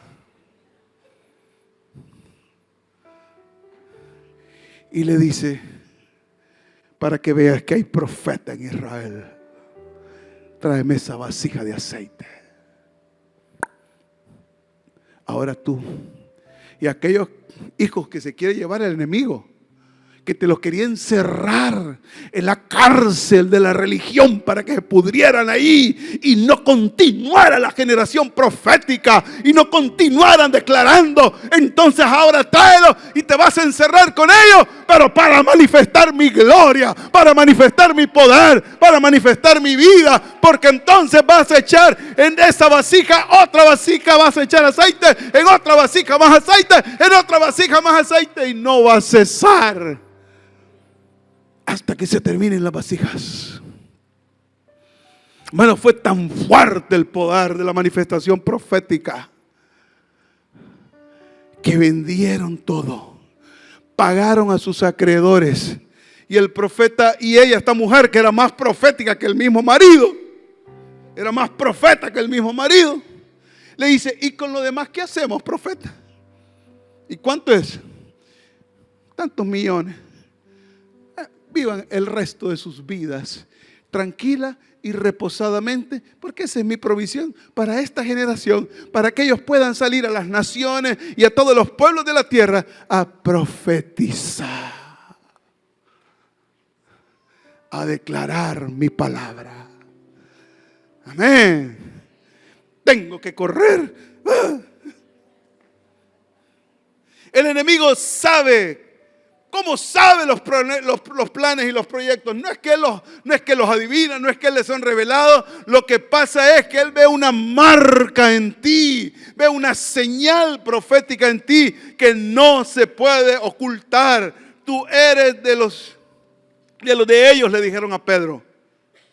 Y le dice, para que veas que hay profeta en Israel, tráeme esa vasija de aceite. Ahora tú y aquellos hijos que se quiere llevar el enemigo, que te los quería encerrar en la cárcel de la religión para que se pudrieran ahí y no continuara la generación profética y no continuaran declarando. Entonces ahora tráelo y te vas a encerrar con ellos, pero para manifestar mi gloria, para manifestar mi poder, para manifestar mi vida, porque entonces vas a echar en esa vasija otra vasija, vas a echar aceite, en otra vasija más aceite, en otra vasija más aceite, y no va a cesar hasta que se terminen las vasijas. Bueno, fue tan fuerte el poder de la manifestación profética que vendieron todo, pagaron a sus acreedores, y el profeta y ella, esta mujer que era más profética que el mismo marido, era más profeta que el mismo marido, le dice: ¿y con lo demás qué hacemos, profeta? ¿Y cuánto es? Tantos millones. Vivan el resto de sus vidas tranquila y reposadamente, porque esa es mi provisión para esta generación, para que ellos puedan salir a las naciones y a todos los pueblos de la tierra a profetizar, a declarar mi palabra. Amén. Tengo que correr. El enemigo sabe. ¿Cómo sabe los planes y los proyectos? No es que los adivina, no es que les son revelados. Lo que pasa es que él ve una marca en ti, ve una señal profética en ti que no se puede ocultar. Tú eres de los de ellos, le dijeron a Pedro.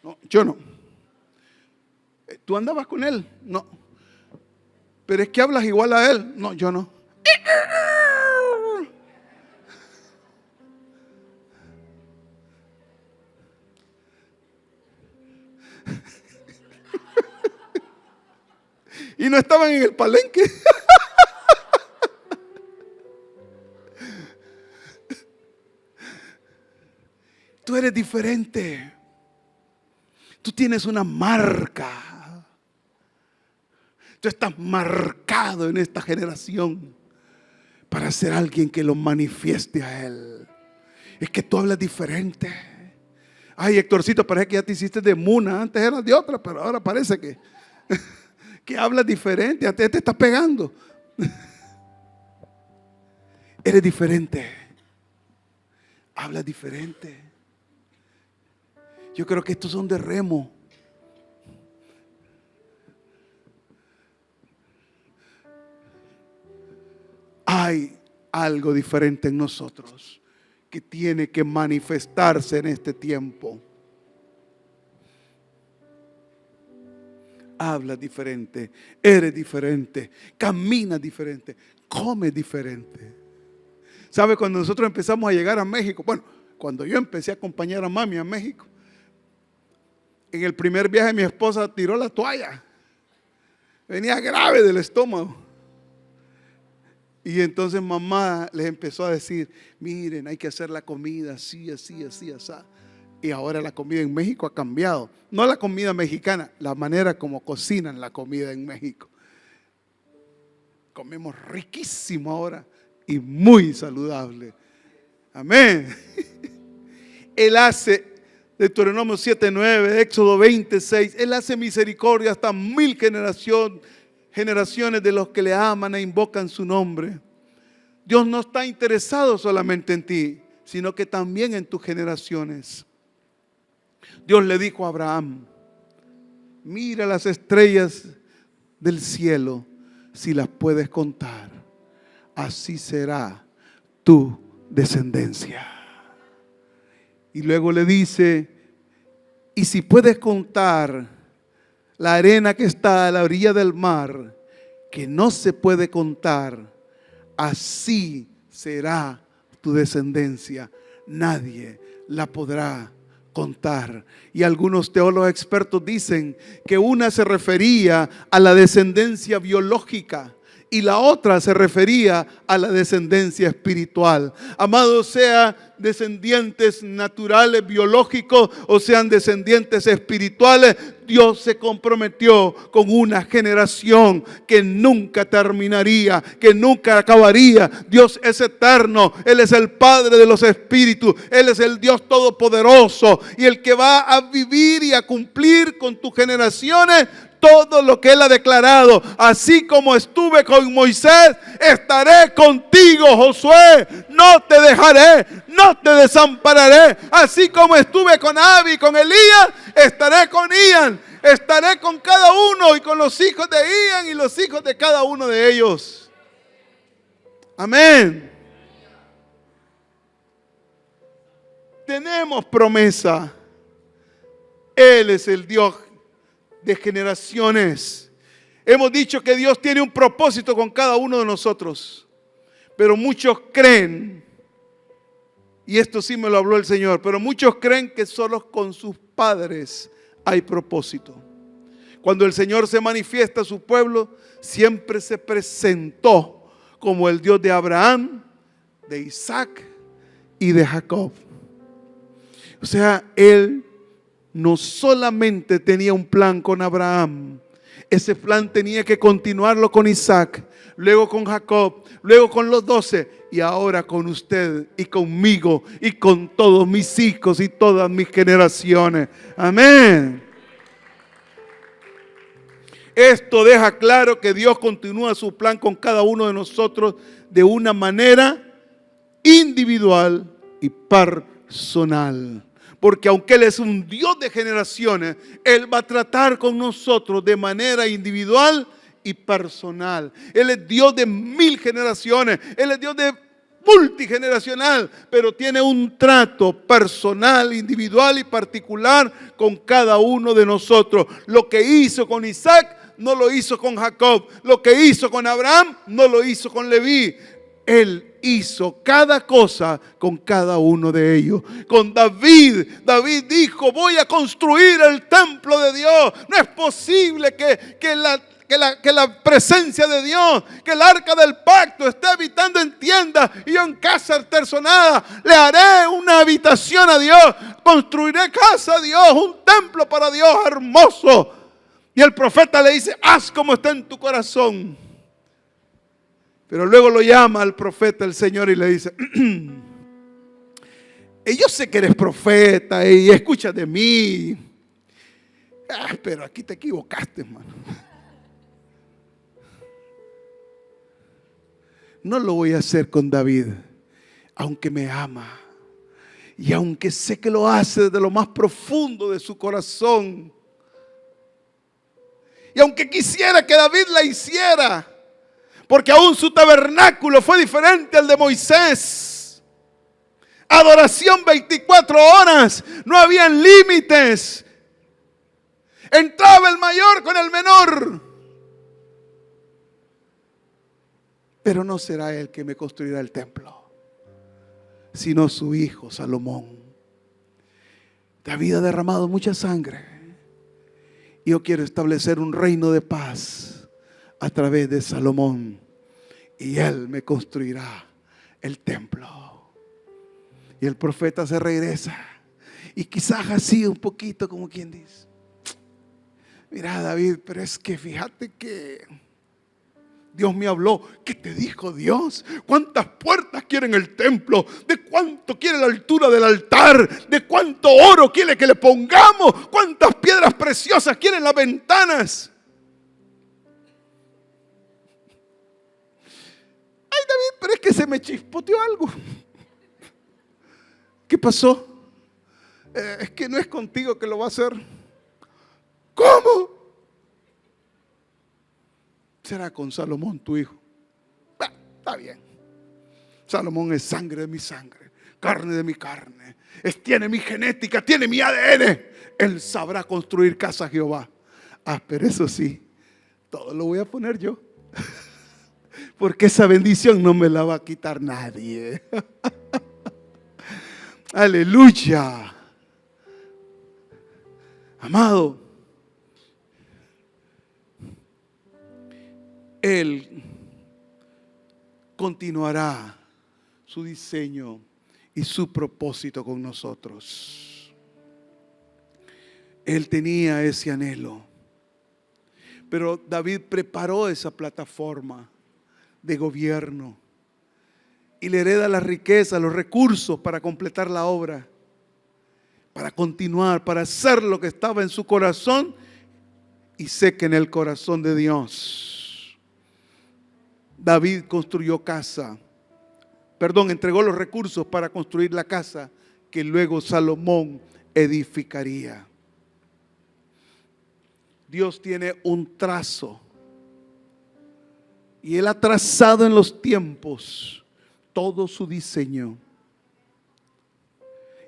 No, yo no. ¿Tú andabas con él? No. Pero es que hablas igual a él. No, yo no. Y no estaban en el palenque. Tú eres diferente. Tú tienes una marca. Tú estás marcado en esta generación para ser alguien que lo manifieste a Él. Es que tú hablas diferente. Ay, Héctorcito, parece que ya te hiciste de Muna. Antes eras de otra, pero ahora parece que hablas diferente. A ti te está pegando. Eres diferente. Hablas diferente. Yo creo que estos son de remo. Hay algo diferente en nosotros que tiene que manifestarse en este tiempo. Habla diferente, eres diferente, camina diferente, come diferente. ¿Sabe? Cuando nosotros empezamos a llegar a México, bueno, cuando yo empecé a acompañar a mami a México, en el primer viaje mi esposa tiró la toalla. Venía grave del estómago. Y entonces mamá les empezó a decir: miren, hay que hacer la comida así, así, así, así. Y ahora la comida en México ha cambiado. No la comida mexicana, la manera como cocinan la comida en México. Comemos riquísimo ahora y muy saludable. Amén. Él hace, Deuteronomio 7:9, Éxodo 26, Él hace misericordia hasta 1000 generaciones de los que le aman e invocan su nombre. Dios no está interesado solamente en ti, sino que también en tus generaciones. Dios le dijo a Abraham: mira las estrellas del cielo, si las puedes contar, así será tu descendencia. Y luego le dice: y si puedes contar la arena que está a la orilla del mar, que no se puede contar, así será tu descendencia. Nadie la podrá contar. Y algunos teólogos expertos dicen que una se refería a la descendencia biológica y la otra se refería a la descendencia espiritual. Amados, sea descendientes naturales, biológicos, o sean descendientes espirituales, Dios se comprometió con una generación que nunca terminaría, que nunca acabaría. Dios es eterno, Él es el Padre de los espíritus, Él es el Dios todopoderoso y el que va a vivir y a cumplir con tus generaciones todo lo que Él ha declarado. Así como estuve con Moisés, estaré contigo, Josué. No te dejaré, no te desampararé. Así como estuve con Abi y con Elías, estaré con Ian. Estaré con cada uno y con los hijos de Ian y los hijos de cada uno de ellos. Amén. Tenemos promesa. Él es el Dios de generaciones. Hemos dicho que Dios tiene un propósito con cada uno de nosotros, pero muchos creen, y esto sí me lo habló el Señor, pero muchos creen que solo con sus padres hay propósito. Cuando el Señor se manifiesta a su pueblo, siempre se presentó como el Dios de Abraham, de Isaac y de Jacob. O sea, Él no solamente tenía un plan con Abraham, ese plan tenía que continuarlo con Isaac, luego con Jacob, luego con los 12 y ahora con usted y conmigo y con todos mis hijos y todas mis generaciones. Amén. Esto deja claro que Dios continúa su plan con cada uno de nosotros de una manera individual y personal. Porque aunque Él es un Dios de generaciones, Él va a tratar con nosotros de manera individual y personal. Él es Dios de 1000 generaciones, Él es Dios de multigeneracional, pero tiene un trato personal, individual y particular con cada uno de nosotros. Lo que hizo con Isaac no lo hizo con Jacob, lo que hizo con Abraham no lo hizo con Leví. Él hizo cada cosa con cada uno de ellos. Con David dijo: voy a construir el templo de Dios. No es posible que la presencia de Dios, que el arca del pacto esté habitando en tiendas y yo en casa artesonada. Le haré una habitación a Dios, construiré casa a Dios, un templo para Dios hermoso. Y el profeta le dice: haz como está en tu corazón. Pero luego lo llama al profeta el Señor y le dice: yo sé que eres profeta y escucha de mí, pero aquí te equivocaste, hermano. No lo voy a hacer con David, aunque me ama y aunque sé que lo hace desde lo más profundo de su corazón. Y aunque quisiera que David la hiciera, porque aún su tabernáculo fue diferente al de Moisés. Adoración 24 horas, no habían límites. Entraba el mayor con el menor. Pero no será él que me construirá el templo, sino su hijo Salomón. David ha derramado mucha sangre. Y yo quiero establecer un reino de paz a través de Salomón, y él me construirá el templo. Y el profeta se regresa y quizás así un poquito como quien dice: mira, David, pero es que fíjate que Dios me habló. ¿Qué te dijo Dios? ¿Cuántas puertas quieren el templo? ¿De cuánto quiere la altura del altar? ¿De cuánto oro quiere que le pongamos? ¿Cuántas piedras preciosas quieren las ventanas? Ay, David, pero es que se me chispoteó algo. ¿Qué pasó? Es que no es contigo que lo va a hacer. ¿Cómo? Será con Salomón tu hijo. Está bien. Salomón es sangre de mi sangre, carne de mi carne. Tiene mi genética, tiene mi ADN. Él sabrá construir casa a Jehová. Pero eso sí, todo lo voy a poner yo. porque esa bendición no me la va a quitar nadie. Aleluya. Amado, Él continuará su diseño y su propósito con nosotros. Él tenía ese anhelo, pero David preparó esa plataforma de gobierno y le hereda la riqueza, los recursos para completar la obra, para continuar, para hacer lo que estaba en su corazón y sé que en el corazón de Dios. David construyó entregó los recursos para construir la casa que luego Salomón edificaría. Dios tiene un trazo y Él ha trazado en los tiempos todo su diseño.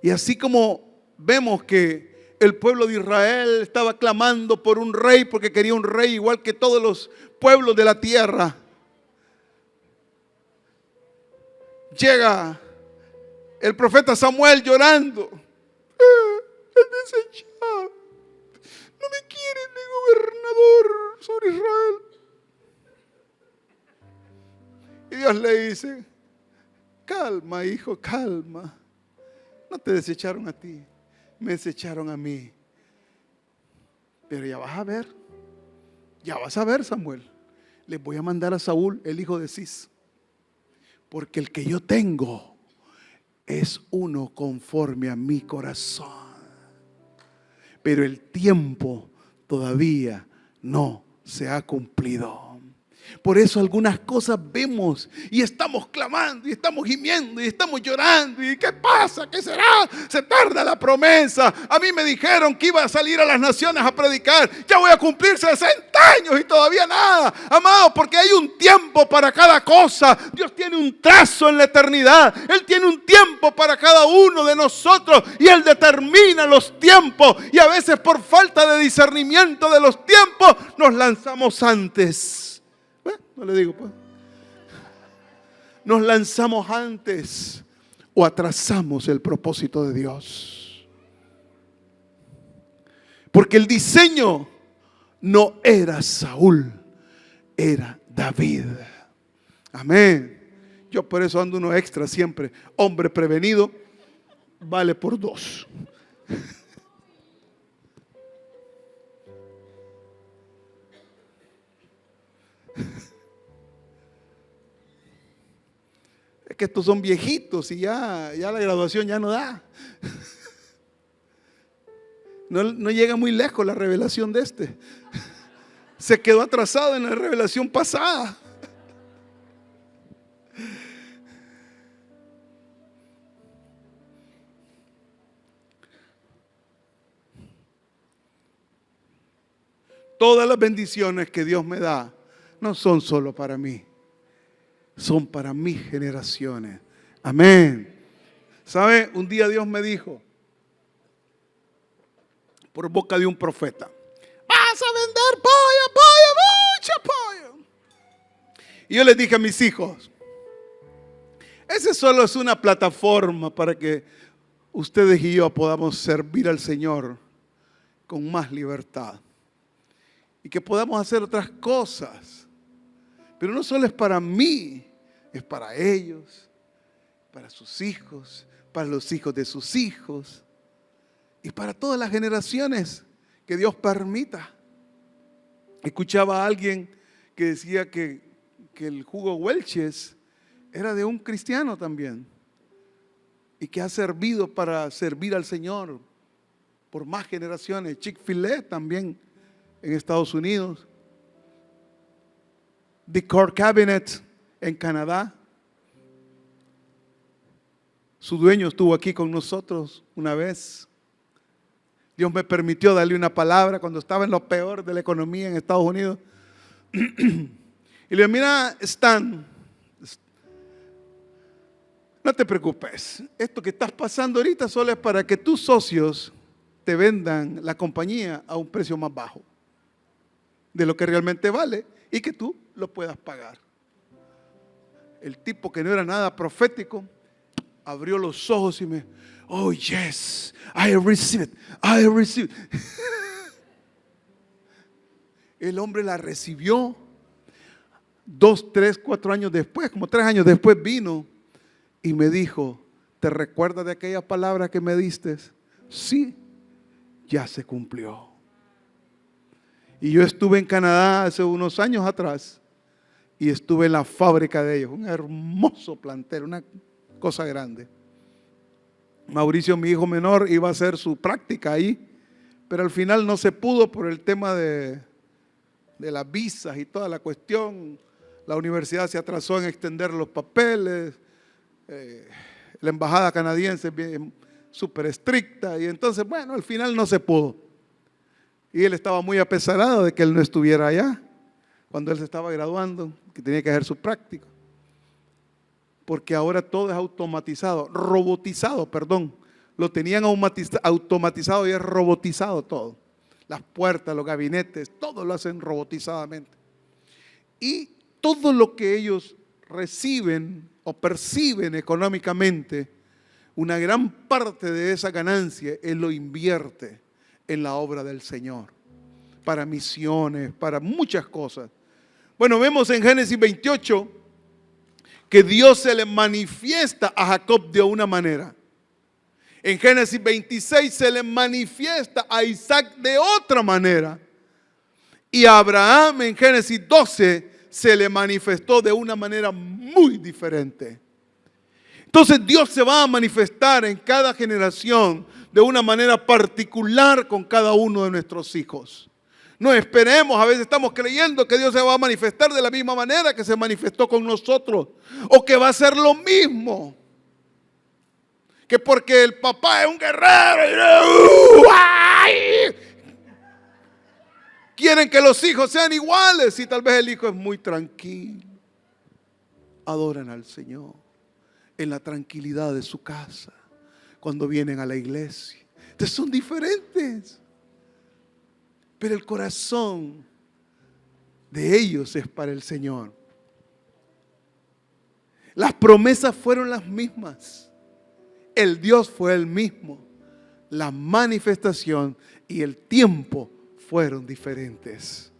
Y así como vemos que el pueblo de Israel estaba clamando por un rey porque quería un rey igual que todos los pueblos de la tierra, llega el profeta Samuel llorando. El desechado, no me quieren de gobernador sobre Israel. Y Dios le dice: calma, hijo, calma. No te desecharon a ti, me desecharon a mí. Pero ya vas a ver, Samuel. Les voy a mandar a Saúl, el hijo de Cis, porque el que yo tengo es uno conforme a mi corazón. Pero el tiempo todavía no se ha cumplido. Por eso algunas cosas vemos y estamos clamando y estamos gimiendo y estamos llorando. ¿Y qué pasa? ¿Qué será? Se tarda la promesa. A mí me dijeron que iba a salir a las naciones a predicar. Ya voy a cumplir 60 años y todavía nada. Amado, porque hay un tiempo para cada cosa. Dios tiene un trazo en la eternidad. Él tiene un tiempo para cada uno de nosotros y Él determina los tiempos. Y a veces por falta de discernimiento de los tiempos nos lanzamos antes. No le digo, pues. Nos lanzamos antes o atrasamos el propósito de Dios. Porque el diseño no era Saúl, era David. Amén. Yo por eso ando uno extra siempre. Hombre prevenido vale por 2. Es que estos son viejitos y ya la graduación ya no da. No llega muy lejos la revelación de este. Se quedó atrasado en la revelación pasada. Todas las bendiciones que Dios me da no son solo para mí, son para mis generaciones. Amén. ¿Sabe? Un día Dios me dijo, por boca de un profeta: vas a vender pollo, mucha pollo. Y yo les dije a mis hijos: ese solo es una plataforma para que ustedes y yo podamos servir al Señor con más libertad. Y que podamos hacer otras cosas. Pero no solo es para mí, es para ellos, para sus hijos, para los hijos de sus hijos y para todas las generaciones que Dios permita. Escuchaba a alguien que decía que el jugo Welch's era de un cristiano también y que ha servido para servir al Señor por más generaciones. Chick-fil-A también en Estados Unidos. The Core Cabinet en Canadá. Su dueño estuvo aquí con nosotros una vez. Dios me permitió darle una palabra cuando estaba en lo peor de la economía en Estados Unidos. Y le dije: mira, Stan, no te preocupes. Esto que estás pasando ahorita solo es para que tus socios te vendan la compañía a un precio más bajo de lo que realmente vale y que tú lo puedas pagar. El tipo que no era nada profético abrió los ojos y me, oh yes, I receive it, I receive it. El hombre la recibió. 2, 3, 4 años después, como 3 años después vino y me dijo, ¿te recuerdas de aquella palabra que me diste? Sí, ya se cumplió. Y yo estuve en Canadá hace unos años atrás y estuve en la fábrica de ellos, un hermoso plantel, una cosa grande. Mauricio, mi hijo menor, iba a hacer su práctica ahí, pero al final no se pudo por el tema de las visas y toda la cuestión. La universidad se atrasó en extender los papeles, la embajada canadiense es súper estricta y entonces, bueno, al final no se pudo. Y él estaba muy apesarado de que él no estuviera allá cuando él se estaba graduando, que tenía que hacer su práctica. Porque ahora todo es automatizado, robotizado, perdón. Lo tenían automatizado y es robotizado todo. Las puertas, los gabinetes, todo lo hacen robotizadamente. Y todo lo que ellos reciben o perciben económicamente, una gran parte de esa ganancia él lo invierte en la obra del Señor, para misiones, para muchas cosas. Bueno, vemos en Génesis 28 que Dios se le manifiesta a Jacob de una manera. En Génesis 26 se le manifiesta a Isaac de otra manera. Y a Abraham en Génesis 12 se le manifestó de una manera muy diferente. Entonces Dios se va a manifestar en cada generación de una manera particular con cada uno de nuestros hijos. No esperemos, a veces estamos creyendo que Dios se va a manifestar de la misma manera que se manifestó con nosotros, o que va a ser lo mismo. Que porque el papá es un guerrero, quieren que los hijos sean iguales, y tal vez el hijo es muy tranquilo. Adoran al Señor en la tranquilidad de su casa, cuando vienen a la iglesia. Entonces son diferentes. Pero el corazón de ellos es para el Señor. Las promesas fueron las mismas. El Dios fue el mismo. La manifestación y el tiempo fueron diferentes.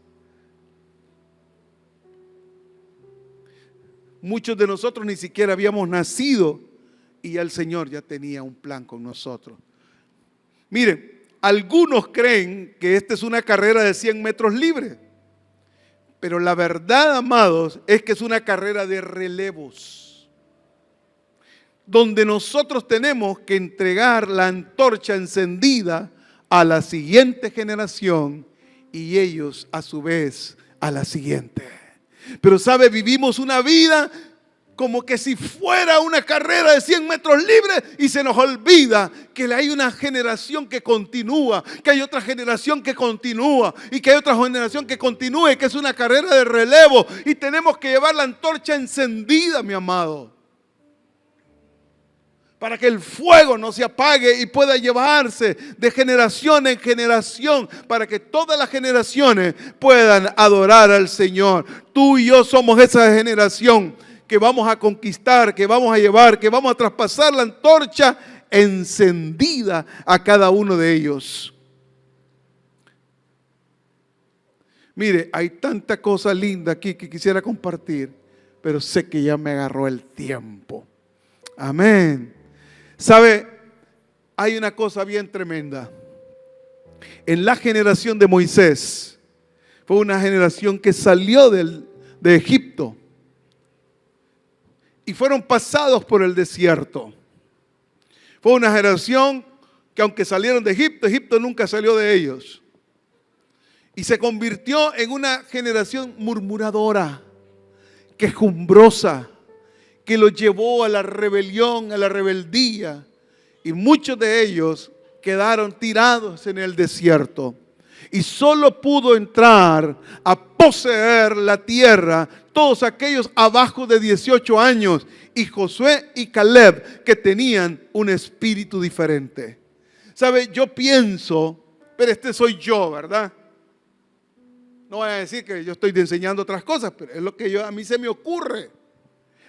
Muchos de nosotros ni siquiera habíamos nacido y ya el Señor ya tenía un plan con nosotros. Miren, algunos creen que esta es una carrera de 100 metros libre, pero la verdad, amados, es que es una carrera de relevos, donde nosotros tenemos que entregar la antorcha encendida a la siguiente generación y ellos a su vez a la siguiente. Pero sabe, vivimos una vida como que si fuera una carrera de 100 metros libres y se nos olvida que hay una generación que continúa, que hay otra generación que continúa y que hay otra generación que continúe, que es una carrera de relevo y tenemos que llevar la antorcha encendida, mi amado, para que el fuego no se apague y pueda llevarse de generación en generación, para que todas las generaciones puedan adorar al Señor. Tú y yo somos esa generación que vamos a conquistar, que vamos a llevar, que vamos a traspasar la antorcha encendida a cada uno de ellos. Mire, hay tanta cosa linda aquí que quisiera compartir, pero sé que ya me agarró el tiempo. Amén. ¿Sabe? Hay una cosa bien tremenda. En la generación de Moisés, fue una generación que salió de Egipto y fueron pasados por el desierto. Fue una generación que aunque salieron de Egipto, Egipto nunca salió de ellos. Y se convirtió en una generación murmuradora, quejumbrosa, que los llevó a la rebelión, a la rebeldía. Y muchos de ellos quedaron tirados en el desierto. Y solo pudo entrar a poseer la tierra todos aquellos abajo de 18 años y Josué y Caleb, que tenían un espíritu diferente. ¿Sabe? Yo pienso, pero este soy yo, ¿verdad? No voy a decir que yo estoy enseñando otras cosas, pero es lo que a mí se me ocurre.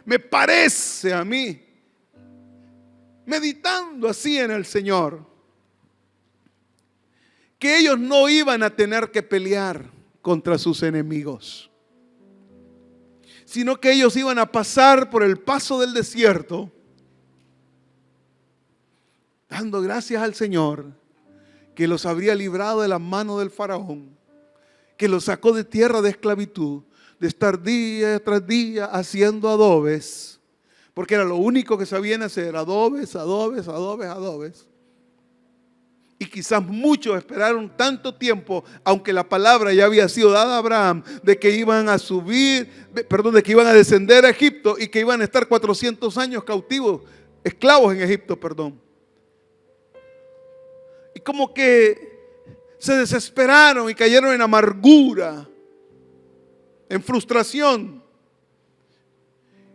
me parece a mí, meditando así en el Señor, que ellos no iban a tener que pelear contra sus enemigos, sino que ellos iban a pasar por el paso del desierto, dando gracias al Señor, que los habría librado de la mano del faraón, que los sacó de tierra de esclavitud, de estar día tras día haciendo adobes, porque era lo único que sabían hacer, adobes. Y quizás muchos esperaron tanto tiempo, aunque la palabra ya había sido dada a Abraham, de que iban a de que iban a descender a Egipto y que iban a estar 400 años cautivos, esclavos en Egipto, Y como que se desesperaron y cayeron en amargura, en frustración.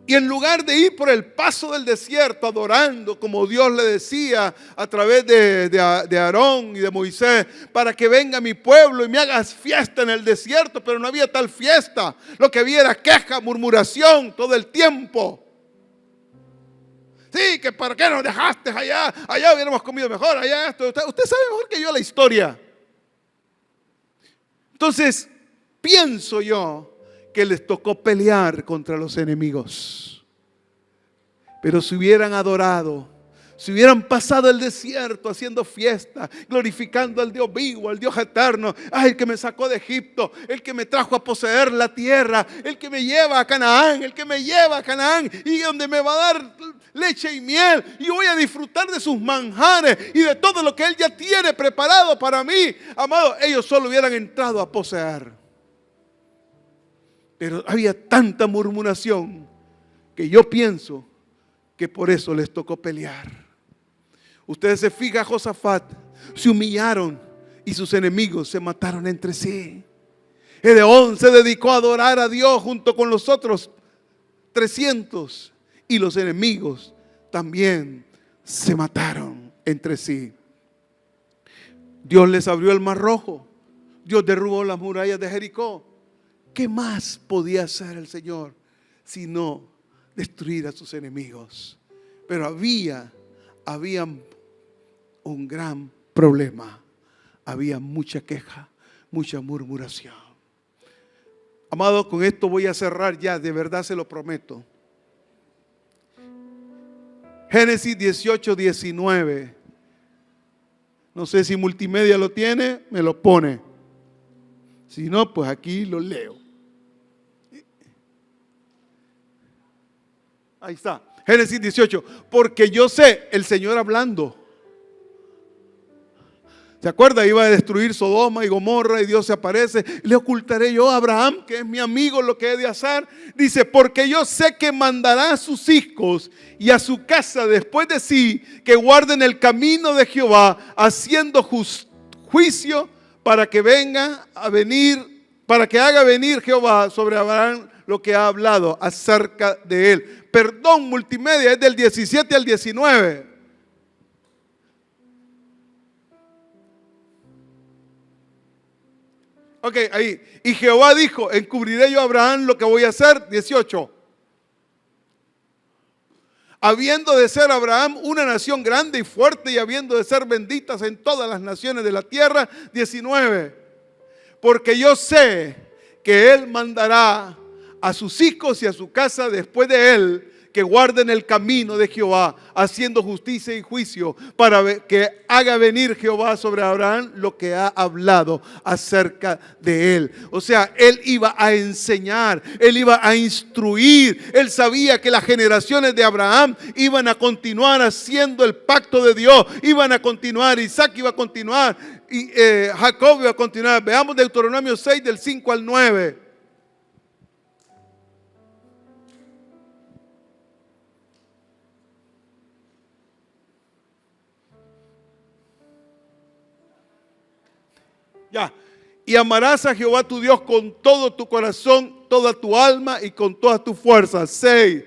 Y en lugar de ir por el paso del desierto adorando como Dios le decía a través de Aarón y de Moisés, para que venga mi pueblo y me hagas fiesta en el desierto, pero no había tal fiesta. Lo que había era queja, murmuración todo el tiempo. Sí, que para qué nos dejaste allá, allá hubiéramos comido mejor, allá esto. Usted sabe mejor que yo la historia. Entonces, pienso yo que les tocó pelear contra los enemigos. Pero si hubieran adorado, si hubieran pasado el desierto haciendo fiesta, glorificando al Dios vivo, al Dios eterno, el que me sacó de Egipto, el que me trajo a poseer la tierra, el que me lleva a Canaán, y donde me va a dar leche y miel, y voy a disfrutar de sus manjares y de todo lo que Él ya tiene preparado para mí. Amado, ellos solo hubieran entrado a poseer. Pero había tanta murmuración que yo pienso que por eso les tocó pelear. Ustedes se fijan, Josafat, se humillaron y sus enemigos se mataron entre sí. Gedeón se dedicó a adorar a Dios junto con los otros 300 y los enemigos también se mataron entre sí. Dios les abrió el mar Rojo. Dios derrubó las murallas de Jericó. ¿Qué más podía hacer el Señor sino destruir a sus enemigos? Pero había un gran problema. Había mucha queja, mucha murmuración. Amado, con esto voy a cerrar ya, de verdad se lo prometo. Génesis 18, 19. No sé si multimedia lo tiene, me lo pone. Si no, pues aquí lo leo. Ahí está, Génesis 18. Porque yo sé, el Señor hablando. ¿Se acuerda? Iba a destruir Sodoma y Gomorra y Dios se aparece. Le ocultaré yo a Abraham, que es mi amigo, lo que he de hacer. Dice, porque yo sé que mandará a sus hijos y a su casa después de sí, que guarden el camino de Jehová, haciendo juicio para que haga venir Jehová sobre Abraham lo que ha hablado acerca de él. Perdón, multimedia, es del 17 al 19. Ok, ahí. Y Jehová dijo, encubriré yo a Abraham lo que voy a hacer. 18. Habiendo de ser Abraham una nación grande y fuerte, y habiendo de ser benditas en todas las naciones de la tierra. 19. Porque yo sé que él mandará a sus hijos y a su casa después de él, que guarden el camino de Jehová, haciendo justicia y juicio, para que haga venir Jehová sobre Abraham lo que ha hablado acerca de él. O sea, él iba a enseñar, él iba a instruir. Él sabía que las generaciones de Abraham iban a continuar haciendo el pacto de Dios, iban a continuar, Isaac iba a continuar, y Jacob iba a continuar. Veamos Deuteronomio 6 del 5 al 9. Ya. Y amarás a Jehová tu Dios con todo tu corazón, toda tu alma y con todas tus fuerzas. 6.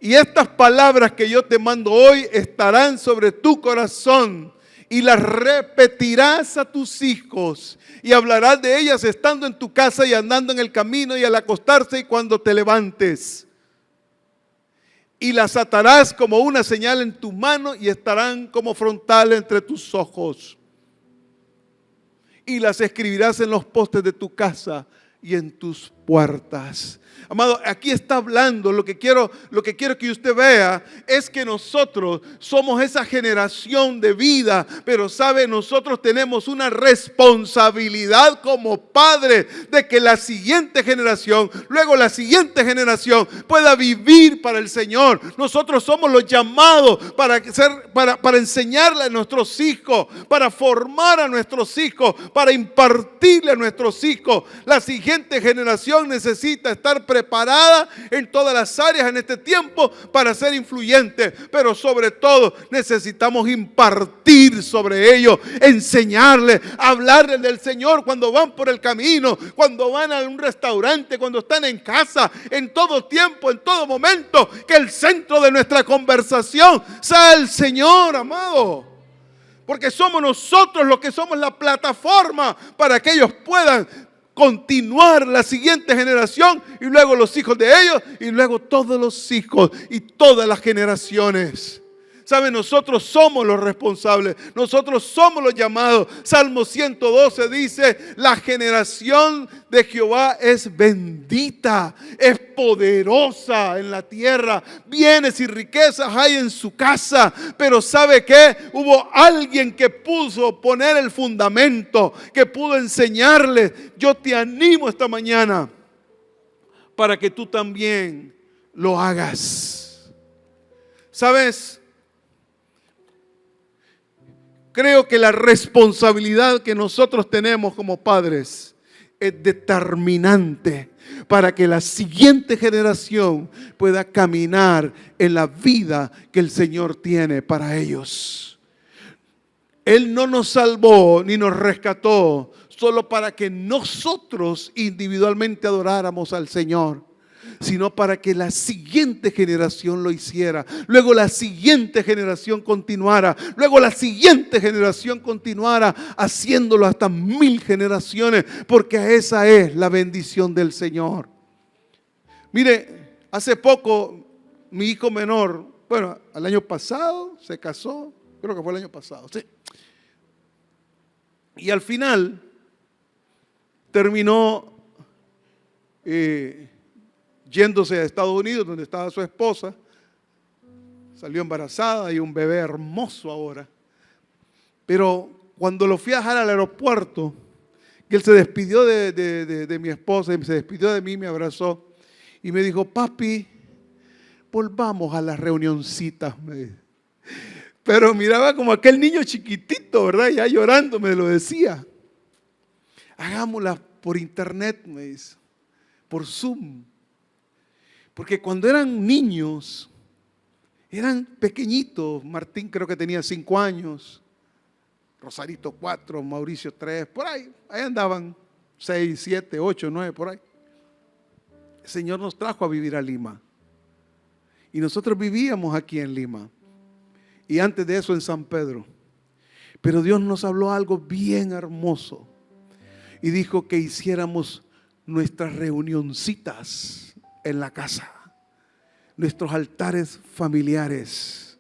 Y estas palabras que yo te mando hoy estarán sobre tu corazón, y las repetirás a tus hijos, y hablarás de ellas estando en tu casa y andando en el camino y al acostarse y cuando te levantes. y las atarás como una señal en tu mano y estarán como frontal entre tus ojos. Y las escribirás en los postes de tu casa y en tus puertas. Amado, aquí está hablando, lo que quiero que usted vea es que nosotros somos esa generación de vida, pero sabe, nosotros tenemos una responsabilidad como padres de que la siguiente generación, luego la siguiente generación pueda vivir para el Señor. Nosotros somos los llamados para enseñarle a nuestros hijos, para formar a nuestros hijos, para impartirle a nuestros hijos. La siguiente generación necesita estar preparada en todas las áreas en este tiempo para ser influyente, pero sobre todo necesitamos impartir sobre ellos, enseñarles, hablarles del Señor cuando van por el camino, cuando van a un restaurante, cuando están en casa, en todo tiempo, en todo momento, que el centro de nuestra conversación sea el Señor, amado. Porque somos nosotros los que somos la plataforma para que ellos puedan continuar la siguiente generación y luego los hijos de ellos y luego todos los hijos y todas las generaciones. ¿Saben? Nosotros somos los responsables, nosotros somos los llamados. Salmo 112 dice: la generación de Jehová es bendita, es poderosa en la tierra, bienes y riquezas hay en su casa. Pero ¿sabe qué? Hubo alguien que pudo poner el fundamento, que pudo enseñarle. Yo te animo esta mañana para que tú también lo hagas. ¿Sabes? Creo que la responsabilidad que nosotros tenemos como padres es determinante para que la siguiente generación pueda caminar en la vida que el Señor tiene para ellos. Él no nos salvó ni nos rescató solo para que nosotros individualmente adoráramos al Señor, sino para que la siguiente generación lo hiciera. Luego la siguiente generación continuara. Luego la siguiente generación continuara haciéndolo hasta 1000 generaciones, porque esa es la bendición del Señor. Mire, hace poco mi hijo menor, bueno, el año pasado se casó, creo que fue el año pasado, sí. Y al final terminó yéndose a Estados Unidos, donde estaba su esposa. Salió embarazada y un bebé hermoso ahora. Pero cuando lo fui a dejar al aeropuerto, que él se despidió de mi esposa, y se despidió de mí, me abrazó y me dijo: papi, volvamos a las reunioncitas. Pero miraba como aquel niño chiquitito, ¿verdad? Ya llorando me lo decía. Hagámoslas por internet, me dice, por Zoom. Porque cuando eran niños, eran pequeñitos. Martín creo que tenía 5 años, Rosarito 4, Mauricio 3, por ahí andaban 6, 7, 8, 9, por ahí. El Señor nos trajo a vivir a Lima. Y nosotros vivíamos aquí en Lima. Y antes de eso en San Pedro. Pero Dios nos habló algo bien hermoso. Y dijo que hiciéramos nuestras reunioncitas en la casa, nuestros altares familiares.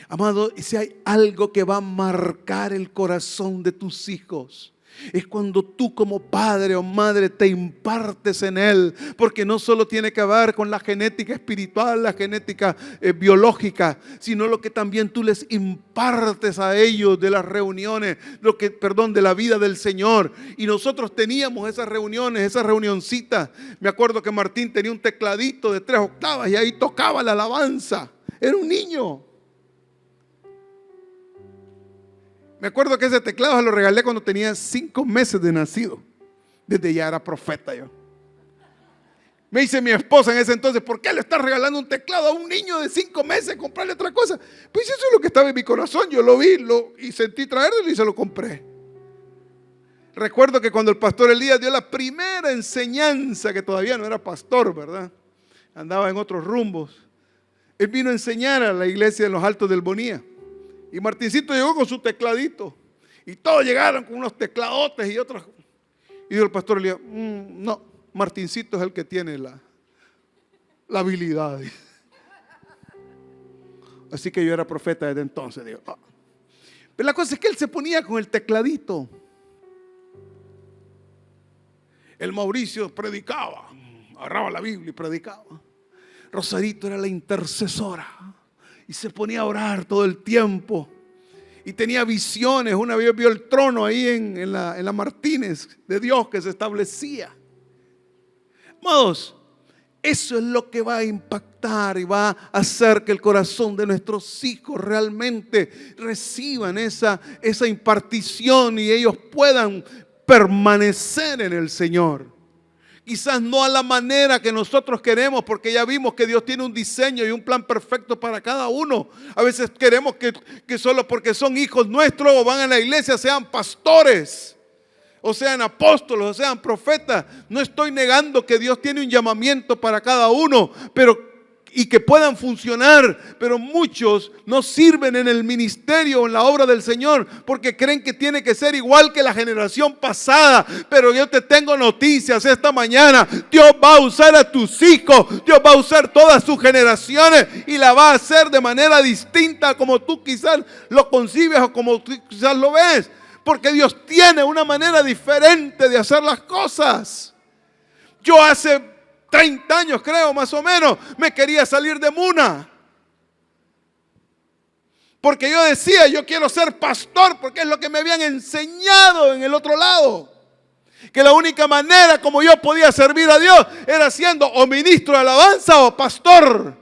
Amado, si hay algo que va a marcar el corazón de tus hijos, es cuando tú como padre o madre te impartes en él, porque no solo tiene que ver con la genética espiritual, la genética biológica, sino lo que también tú les impartes a ellos de las reuniones, de la vida del Señor. Y nosotros teníamos esas reuniones, esas reunioncitas. Me acuerdo que Martín tenía un tecladito de 3 octavas y ahí tocaba la alabanza. Era un niño. Me acuerdo que ese teclado se lo regalé cuando tenía 5 meses de nacido. Desde ya era profeta yo. Me dice mi esposa en ese entonces: ¿por qué le estás regalando un teclado a un niño de 5 meses? Comprarle otra cosa. Pues eso es lo que estaba en mi corazón. Yo lo vi y sentí traerlo y se lo compré. Recuerdo que cuando el pastor Elías dio la primera enseñanza, que todavía no era pastor, ¿verdad? Andaba en otros rumbos. Él vino a enseñar a la iglesia en los Altos del Bonía. Y Martincito llegó con su tecladito. Y todos llegaron con unos tecladotes y otros. Y dijo el pastor Elías: no, Martincito es el que tiene la habilidad. Así que yo era profeta desde entonces. Digo, oh. Pero la cosa es que él se ponía con el tecladito. El Mauricio predicaba, agarraba la Biblia y predicaba. Rosarito era la intercesora y se ponía a orar todo el tiempo. Y tenía visiones. Una vez vio el trono ahí en la Martínez de Dios que se establecía. Amados, eso es lo que va a impactar y va a hacer que el corazón de nuestros hijos realmente reciban esa impartición y ellos puedan permanecer en el Señor. Quizás no a la manera que nosotros queremos, porque ya vimos que Dios tiene un diseño y un plan perfecto para cada uno. A veces queremos que solo porque son hijos nuestros o van a la iglesia sean pastores, o sean apóstoles, o sean profetas. No estoy negando que Dios tiene un llamamiento para cada uno, y que puedan funcionar, pero muchos no sirven en el ministerio o en la obra del Señor porque creen que tiene que ser igual que la generación pasada. Pero yo te tengo noticias esta mañana: Dios va a usar a tus hijos, Dios va a usar todas sus generaciones y la va a hacer de manera distinta como tú quizás lo concibes o como tú quizás lo ves, porque Dios tiene una manera diferente de hacer las cosas. Yo hace 30 años, creo, más o menos, me quería salir de Muna. Porque yo decía, yo quiero ser pastor, porque es lo que me habían enseñado en el otro lado. Que la única manera como yo podía servir a Dios era siendo o ministro de alabanza o pastor.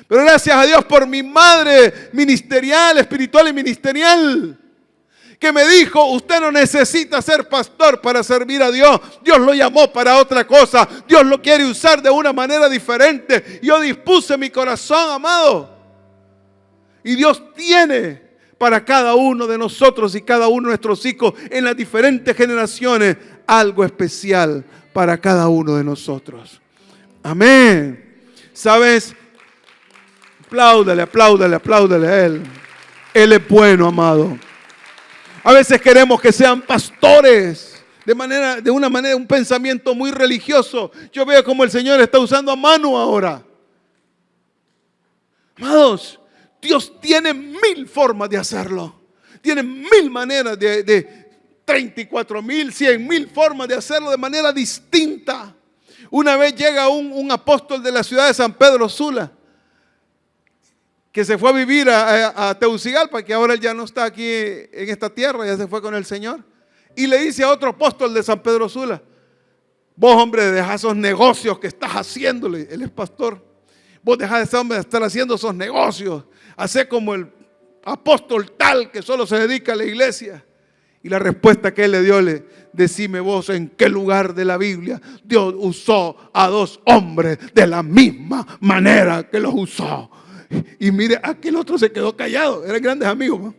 Pero gracias a Dios por mi madre ministerial, espiritual y ministerial, que me dijo: usted no necesita ser pastor para servir a Dios. Dios lo llamó para otra cosa. Dios lo quiere usar de una manera diferente. Yo dispuse mi corazón, amado. Y Dios tiene para cada uno de nosotros y cada uno de nuestros hijos en las diferentes generaciones algo especial para cada uno de nosotros. Amén. ¿Sabes? Apláudale, apláudale, apláudale a Él. Él es bueno, amado. A veces queremos que sean pastores de una manera, un pensamiento muy religioso. Yo veo como el Señor está usando a Manu ahora. Amados, Dios tiene 1000 formas de hacerlo. Tiene 1000 maneras de 34,000, 100,000 formas de hacerlo de manera distinta. Una vez llega un apóstol de la ciudad de San Pedro Sula, que se fue a vivir a Tegucigalpa, que ahora él ya no está aquí en esta tierra, ya se fue con el Señor. Y le dice a otro apóstol de San Pedro Sula: vos, hombre, deja esos negocios que estás haciéndole. Él es pastor. Vos dejá de estar haciendo esos negocios. Hacé como el apóstol tal que solo se dedica a la iglesia. Y la respuesta que él le dio: decime vos en qué lugar de la Biblia Dios usó a 2 hombres de la misma manera que los usó. Y mire, aquel otro se quedó callado. Eran grandes amigos, ¿no?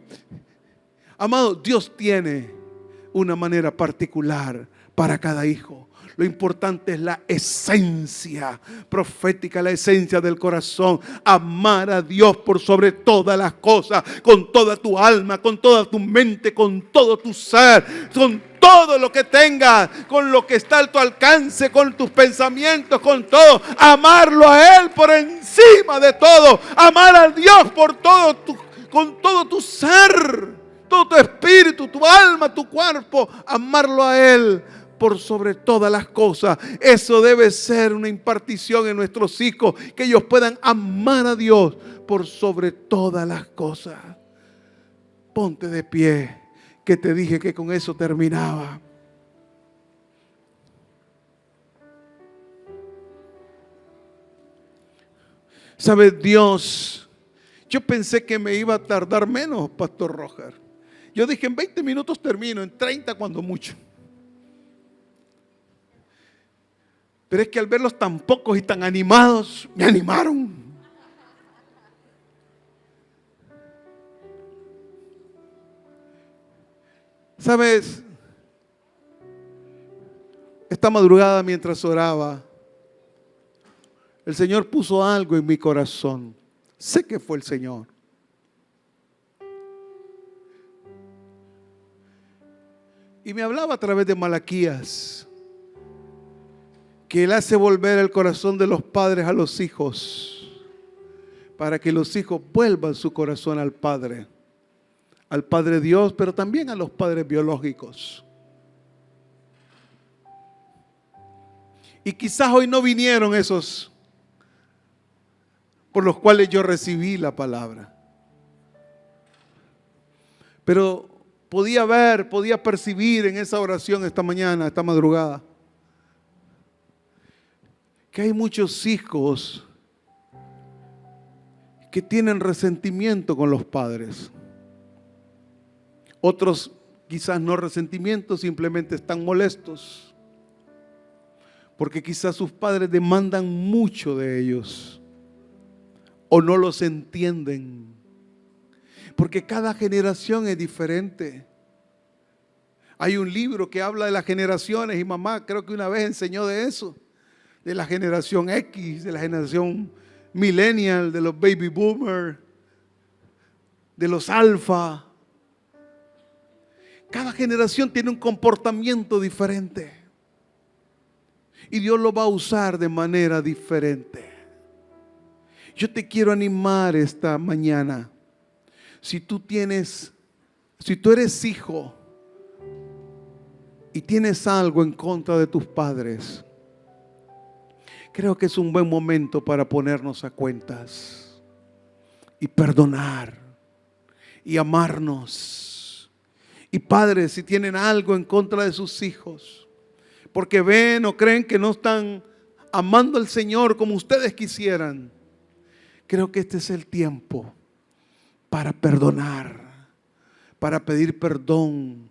Amado, Dios tiene una manera particular para cada hijo. Lo importante es la esencia profética, la esencia del corazón. Amar a Dios por sobre todas las cosas, con toda tu alma, con toda tu mente, con todo tu ser, con todo lo que tengas, con lo que está a tu alcance, con tus pensamientos, con todo. Amarlo a Él por encima de todo. Amar a Dios con todo tu ser, todo tu espíritu, tu alma, tu cuerpo. Amarlo a Él por sobre todas las cosas. Eso debe ser una impartición en nuestros hijos, que ellos puedan amar a Dios por sobre todas las cosas. Ponte de pie, que te dije que con eso terminaba. ¿Sabe Dios? Yo pensé que me iba a tardar menos, Pastor Roger. Yo dije, en 20 minutos termino, en 30 cuando mucho. Pero es que al verlos tan pocos y tan animados, me animaron. ¿Sabes? Esta madrugada, mientras oraba, el Señor puso algo en mi corazón. Sé que fue el Señor. Y me hablaba a través de Malaquías, que Él hace volver el corazón de los padres a los hijos, para que los hijos vuelvan su corazón al Padre Dios, pero también a los padres biológicos. Y quizás hoy no vinieron esos por los cuales yo recibí la palabra. Pero podía ver, podía percibir en esa oración esta mañana, esta madrugada, que hay muchos hijos que tienen resentimiento con los padres. Otros quizás no resentimiento, simplemente están molestos, porque quizás sus padres demandan mucho de ellos o no los entienden, porque cada generación es diferente. Hay un libro que habla de las generaciones y mamá creo que una vez enseñó de eso, de la generación X, de la generación millennial, de los baby boomers, de los alfa. Cada generación tiene un comportamiento diferente y Dios lo va a usar de manera diferente. Yo te quiero animar esta mañana. Si tú eres hijo y tienes algo en contra de tus padres, creo que es un buen momento para ponernos a cuentas y perdonar y amarnos. Y padres, si tienen algo en contra de sus hijos, porque ven o creen que no están amando al Señor como ustedes quisieran, creo que este es el tiempo para perdonar, para pedir perdón,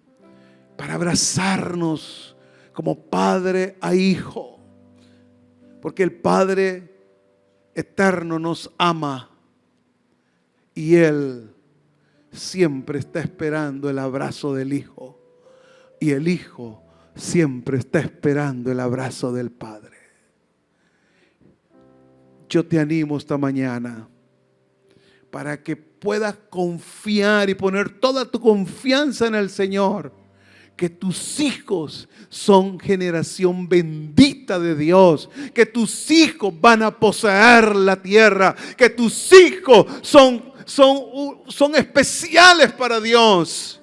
para abrazarnos como padre a hijo, porque el Padre eterno nos ama y Él siempre está esperando el abrazo del Hijo y el Hijo siempre está esperando el abrazo del Padre. Yo te animo esta mañana para que puedas confiar y poner toda tu confianza en el Señor, que tus hijos son generación bendita de Dios, que tus hijos van a poseer la tierra, que tus hijos son especiales para Dios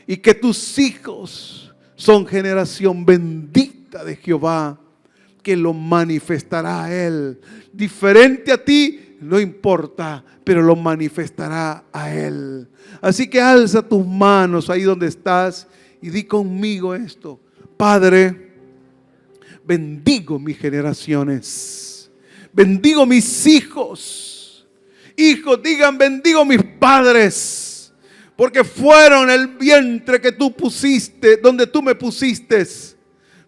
y que tus hijos son generación bendita de Jehová, que lo manifestará a Él. Diferente a ti, no importa, pero lo manifestará a Él. Así que alza tus manos ahí donde estás y di conmigo esto: Padre, bendigo mis generaciones, bendigo mis hijos. Hijos, digan: bendigo mis padres, porque fueron el vientre que tú pusiste, donde tú me pusiste.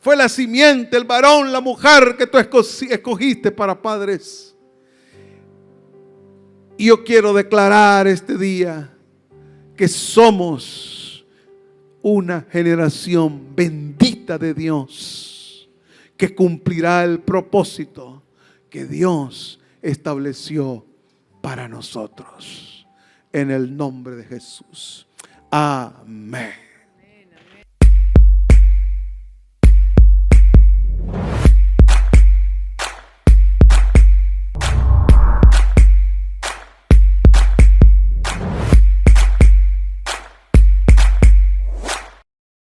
Fue la simiente, el varón, la mujer que tú escogiste para padres. Y yo quiero declarar este día que somos una generación bendita de Dios, que cumplirá el propósito que Dios estableció para nosotros. En el nombre de Jesús. Amén.